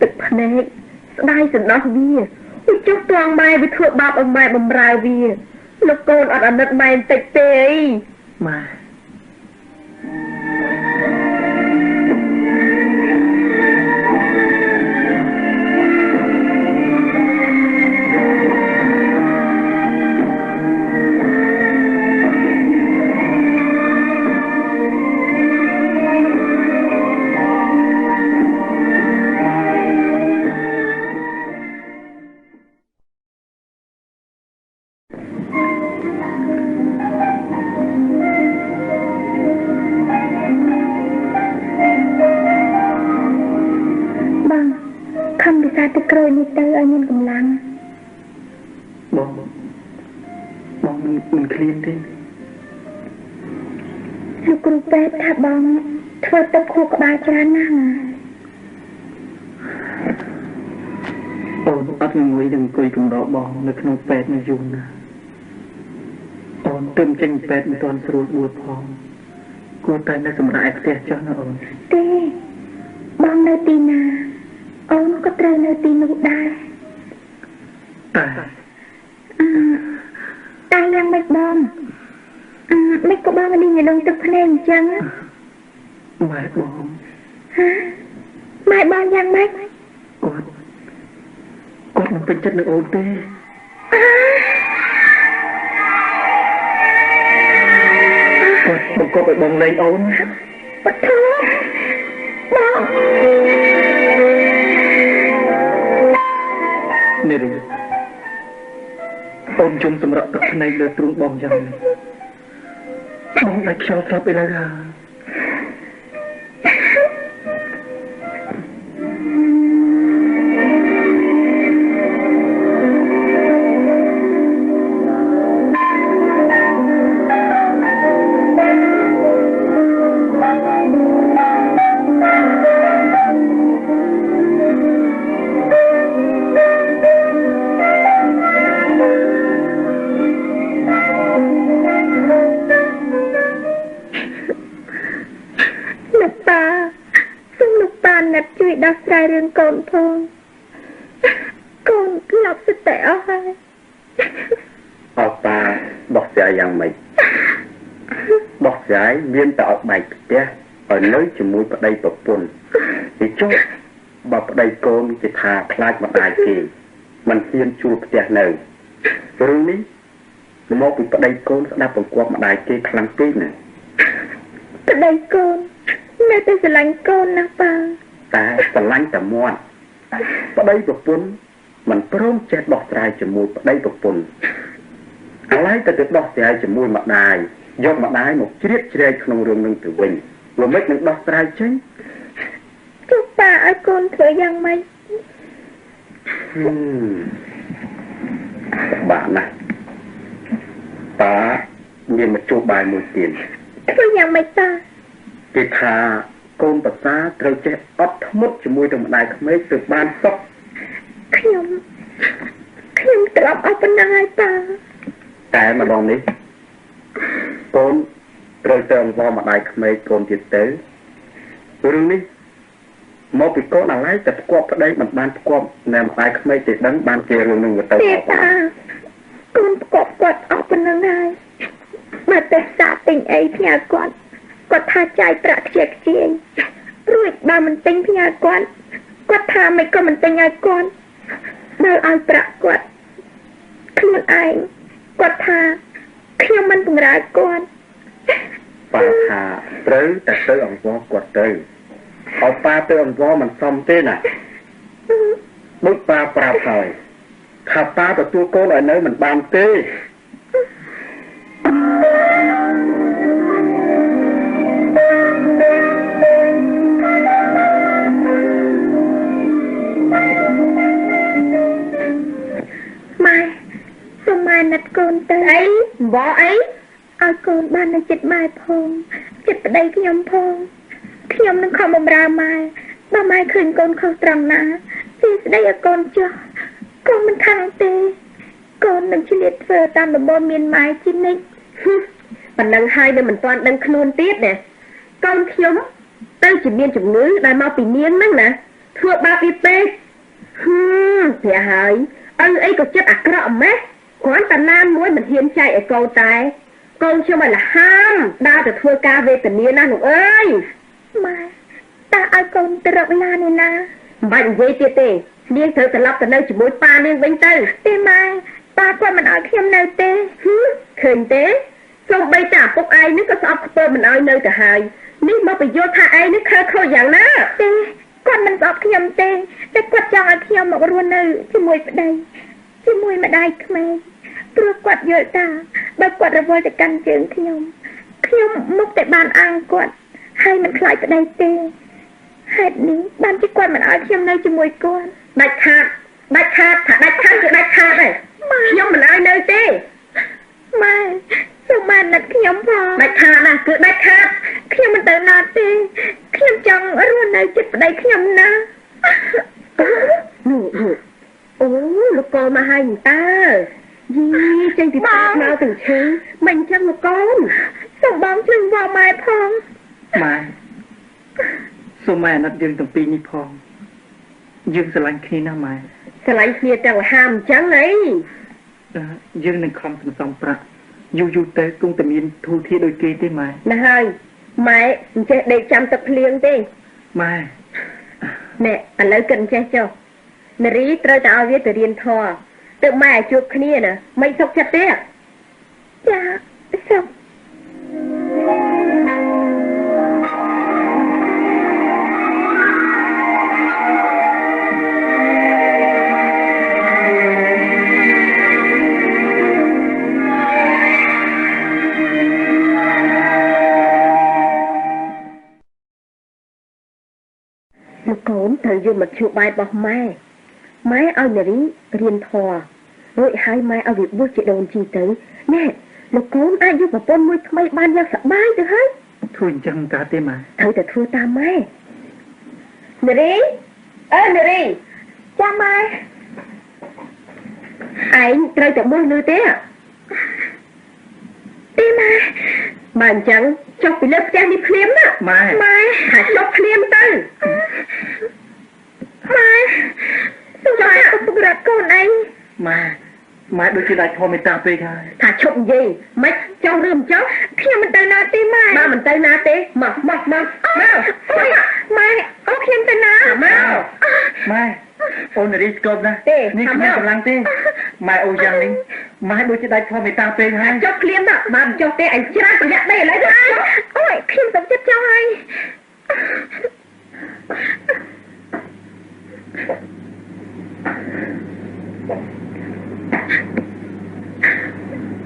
ទឹកភ្នែកស្ដាយសណ្ដោះវាចុះត្រង់ម៉ែវាធ្វើបាបឲ្យម៉ែបំរើវាលោកកូនអត់អាណិតម៉ែបន្តិចទេអីម៉ែទឹកក្រូចនេះទៅឲ្យមានកម្លាំងបងមិនឃ្លានទេលោកគ្រូពេទ្យថាបងធ្វើទឹកខួរក្បាលច្រើនណាស់ អត់ងុយនឹងអង្គុយកំដរបងនៅក្នុងពេទ្យនៅយូរណាស់អូនទៅចេញពេទ្យមិនទាន់ស្រួលបួលផងគួរតែនៅសម្រាប់ឯផ្ទះចុះណាអូនទេបងនៅទីណាអូនក៏ត្រូវនៅទីនោះដែរតែយ៉ាងម៉េចបងមិនក៏បងលីងលងទឹកភ្នែកអញ្ចឹងម៉ែបងម៉ែបងយ៉ាងម៉េចគាត់មិនពេញចិត្តនឹងអូនទេគាត់បង្កប់ឲ្យបងលេងអូនបត់ធូបងនេះរីអូនជុំសម្រាប់ទឹកភ្នែកលើទ្រូងបងយ៉ាងនេះបងដាច់ខ្យល់ស្លាប់ឥឡូវហើយដោះស្រាយរឿងកូនផងកូនក្លាប់សតិអស់ហើយអត់តាដោះស្រាយយ៉ាងម៉េចដោះស្រាយមានតែឲ្យបែកផ្ទះឲ្យនៅជាមួយប្តីប្រពន្ធពីចុះបើប្តីកូនគេថាខ្លាចម្ដាយគេមិនហ៊ានជួលផ្ទះនៅរឿងនេះមកពីប្តីកូនស្ដាប់បង្គាប់ម្ដាយគេខ្លាំងពេកណាប្តីកូននៅតែស្រឡាញ់កូនណាប៉ាតែស្រឡាញ់តែមាត់ប្តីប្រពន្ធមិនព្រមចេះដោះស្រាយជាមួយប្តីប្រពន្ធឥឡូវទៅដោះស្រាយជាមួយម្ដាយយកម្ដាយមកជ្រៀតជ្រែកក្នុងរឿងនឹងទៅវិញល្មិចនឹងដោះស្រាយចេញចុះប៉ាឲ្យកូនធ្វើយ៉ាងម៉េចបាក់ណាស់ប៉ាមានមធ្យោបាយមួយទៀតធ្វើយ៉ាងម៉េចប៉ាគេថាកូនប្រសាត្រូវចេះអត់ធ្មត់ជាមួយនឹងម្ដាយក្មេកទើបបានសុខខ្ញុំទ្រាំអស់ប៉ុណ្ណឹងហើយប៉ាតែម្ដងនេះកូនត្រូវទៅអង្វរម្ដាយក្មេកកូនទៀតទៅរឿងនេះមកពីកូនអាឡ័យតែស្គាល់ប្តីមិនបានស្គាល់នៅម្ដាយក្មេកទេដឹងបានជារឿងនឹងទៅទេប៉ាកូនស្គាល់គាត់អស់ប៉ុណ្ណឹងហើយបើតែសាទិញអីផ្ញើគាត់ថាចាយប្រាក់ខ្ជិលខ្ជាយរួចបើមិនទិញផ្ញើគាត់ថាមិនក៏មិនទិញឲ្យគាត់បើឲ្យប្រាក់គាត់ខ្លួនឯងគាត់ថាខ្ញុំមិនបង្រើគាត់ប៉ាថាត្រូវតែទៅអង្វរគាត់ទៅឲ្យប៉ាទៅអង្វរមិនសមទេណាដូចប៉ាប្រាប់ហើយថាប៉ាទទួលកូនឲ្យនៅមិនបានទេណាត់កូនទៅអីបងអីឲ្យកូនបាននៅចិត្តម៉ែផងចិត្តប្តីខ្ញុំផងខ្ញុំនឹងខំបម្រើម៉ែបើម៉ែឃើញកូនខុសត្រង់ណាពីស្ដីឲ្យកូនចុះកូនមិនខាំងទេកូននឹងឆ្លៀតធ្វើតាមដំបូន្មានម៉ែជានិច្ចប៉ុណ្ណឹងហើយនៅមិនទាន់ដឹងខ្លួនទៀតណាកូនខ្ញុំទៅជាមានជំងឺដែលមកពីនាងហ្នឹងណាធ្វើបាបពីពេកព្រះហើយអីក៏ចិត្តអាក្រក់ម៉េះគ្រាន់តែណាមួយមិនហ៊ានចែកឲ្យកូនតែកូនខ្ញុំឲ្យលហាមដើរទៅធ្វើការវេទនាណាលោកអើយម៉ែតាឲ្យកូនទៅរកឡាននេះណាមិនបាច់និយាយទៀតទេនាងត្រូវត្រឡប់ទៅនៅជាមួយប៉ានាងវិញទៅទេម៉ែប៉ាគាត់មិនឲ្យខ្ញុំនៅទេឃើញទេសូម្បីតែឪពុកឯងនេះក៏ស្អប់ខ្ពើមមិនឲ្យនៅទៅហើយនេះមកបញ្យល់ថាឯងនេះខើខូចយ៉ាងណាទេគាត់មិនស្អប់ខ្ញុំទេតែគាត់ចង់ឲ្យខ្ញុំមករស់នៅជាមួយប្តីជាមួយម្ដាយក្មេងព្រោះគាត់យល់ថាបើគាត់រវល់ទៅកាន់ជើងខ្ញុំមកតែបានអាងគាត់ហើយមិនខ្លាចប្តីទេហេតុនេះបានជាគាត់មិនឲ្យខ្ញុំនៅជាមួយគាត់ដាច់ខាតថាដាច់ខាតគឺដាច់ខាតហើយខ្ញុំមិនឲ្យនៅទេម៉ែសូមបានណាត់ខ្ញុំផងដាច់ខាតណាគឺដាច់ខាតខ្ញុំមិនទៅណាទេខ្ញុំចង់រស់នៅជិតប្តីខ្ញុំណាអូ នមកហើយតើយីចេញពីផ្ទះមកទាំងឈឺមិនអញ្ចឹងលោកកូនសូមបងជួយវល់ម៉ែផងម៉ែសូមម៉ែអាណិតយើងទាំងពីរនេះផងយើងស្រឡាញ់គ្នាណាស់ម៉ែស្រឡាញ់គ្នាទាំងហាមអញ្ចឹងអីយើងនឹងខំសន្សំប្រាក់យូរទៅគង់តែមានធូរធារដូចគេទេម៉ែណាហើយម៉ែមិនចេះដេកចាំទឹកភ្លៀងទេម៉ែណែឥឡូវគិតចេះចុះនារីត្រូវតែឲ្យវាទៅរៀនធម៌ទើបម៉ែជួបគ្នាណាមិនសុខចិត្តទេចាសុខលោកកូនត្រូវយកមកជួបបាយរបស់ម៉ែឲ្យនារីរៀនធម៌រួចហើយម៉ែឲ្យវាបួសជាដូនជីទៅណែលោកកូនអាចយកប្រពន្ធមួយថ្មីបានយ៉ាងសប្បាយទៅហើយធ្វើអញ្ចឹងតើទេម៉ែត្រូវតែធ្វើតាមម៉ែនារីនារីចាំម៉ែឯងត្រូវតែបួសនៅទេម៉ែបើអញ្ចឹងចុះពីលើផ្ទះនេះភ្លាមណាម៉ែថាចុះភ្លាមទៅម៉ែសូមម៉ែពុករត់កូនឯងម៉ែដូចជាដាច់ធម៌មេត្តាពេកហើយថាឈប់និយាយមិនចង់រឿងចុះខ្ញុំមិនទៅណាទេម៉ែមិនទៅណាទេមកម៉ែអូខ្ញុំទៅណាម៉ែអូនរីស្គប់ណានេះគ្មានកម្លាំងទេម៉ែអូយ៉ាងនេះម៉ែដូចជាដាច់ធម៌មេត្តាពេកហើយចុះភ្លាមណាបើមិនចុះទេអញច្រាស់ប្រយ័ត្នដីឥឡូវទៅអូយខ្ញុំទៅចិត្តចុះហើយ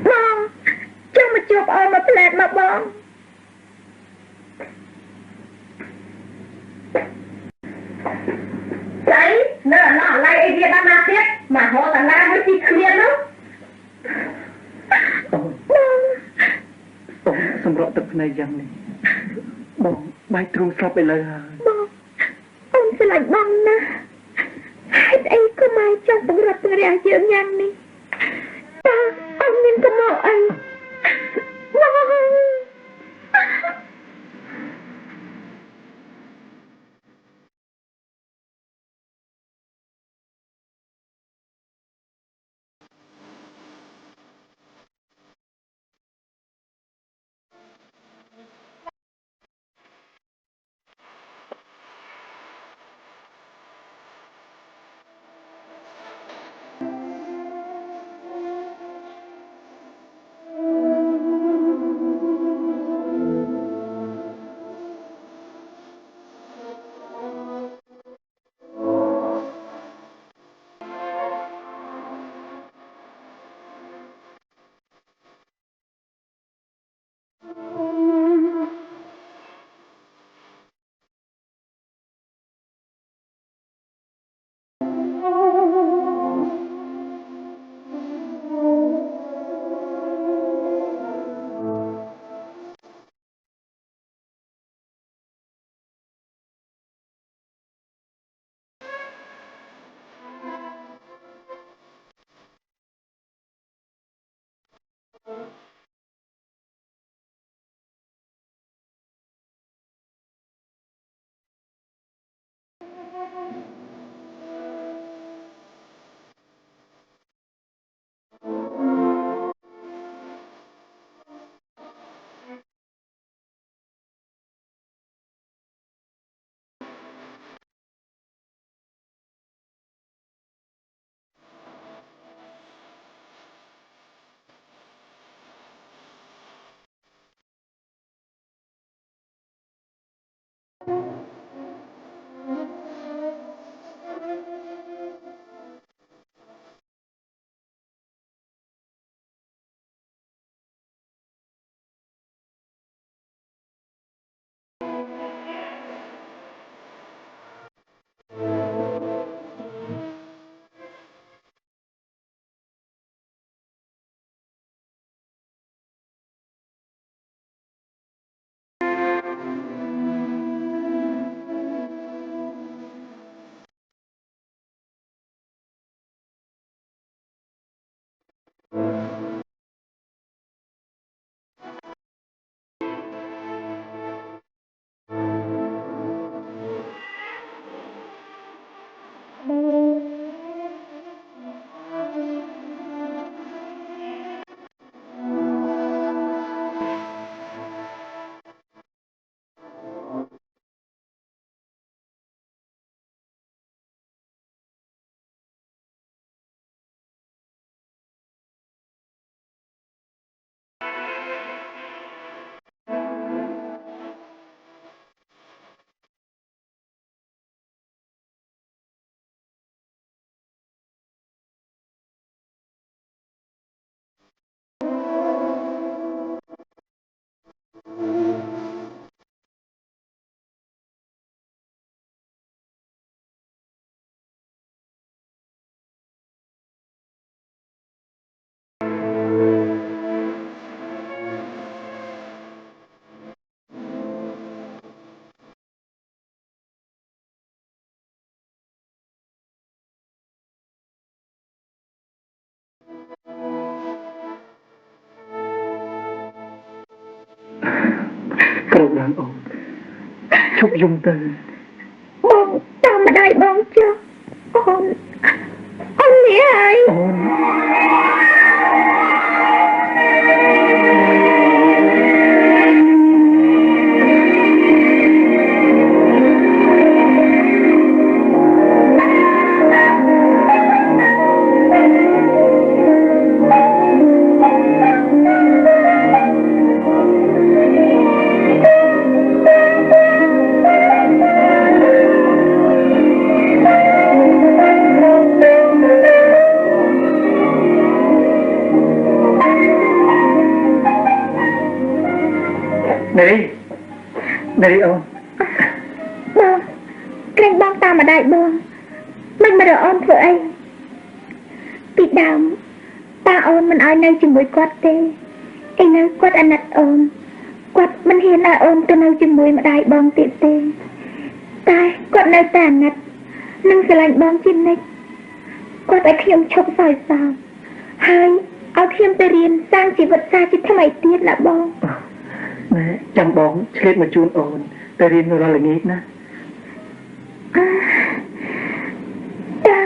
បងចុះមកជួបអូនមកផ្លែតមកបងចៃនៅអឡោះឡៃអីវាដល់ណាទៀតមកហៅតាឡាមួយទីគ្មាននោះបងសម្រក់ទឹកភ្នែកយ៉ាងនេះបងបាយទ្រូងស្លាប់ឥឡូវហើយបងអូនស្រឡាញ់បងណាស់ហេតុអីក៏ម៉ែចង់បង្រាត់ព្រះយើងយ៉ាងនេះតើអូនមានកំហុសអីបង ឡើងអូនឈប់យំទៅ បងតាមម្ដាយបងចុះអូននេះហើយ អូន នារីអូន បងក្រែងបងតាមម្ដាយបងមិនមករកអូនធ្វើអីពីដើមតាអូនមិនឲ្យនៅជាមួយគាត់ទេឥឡូវគាត់អាណិតអូនគាត់មិនហ៊ានឲ្យអូនទៅនៅជាមួយម្ដាយបងទៀតទេតែគាត់នៅតែអាណិតនិងស្រឡាញ់បងជានិច្ចគាត់ឲ្យខ្ញុំឈប់សោយសោកហើយឲ្យខ្ញុំទៅរៀនសាងជីវិតសាជាថ្មីទៀតណាបង ណែចាំបងឆ្លៀតមកជូនអូនទៅរៀននៅរាល់ល្ងាចណា តា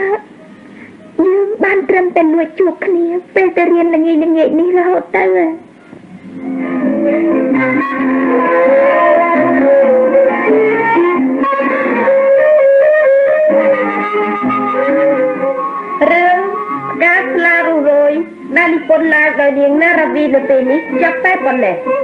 យើងបានត្រឹមតែលួចជួបគ្នាពេលទៅរៀនល្ងាចនេះរហូតទៅរឿងការស្លារុរយដែលនិពន្ធឡើងដោយនាងណារ៉ាវីនៅពេលនេះចាប់តែប៉ុណ្ណេះ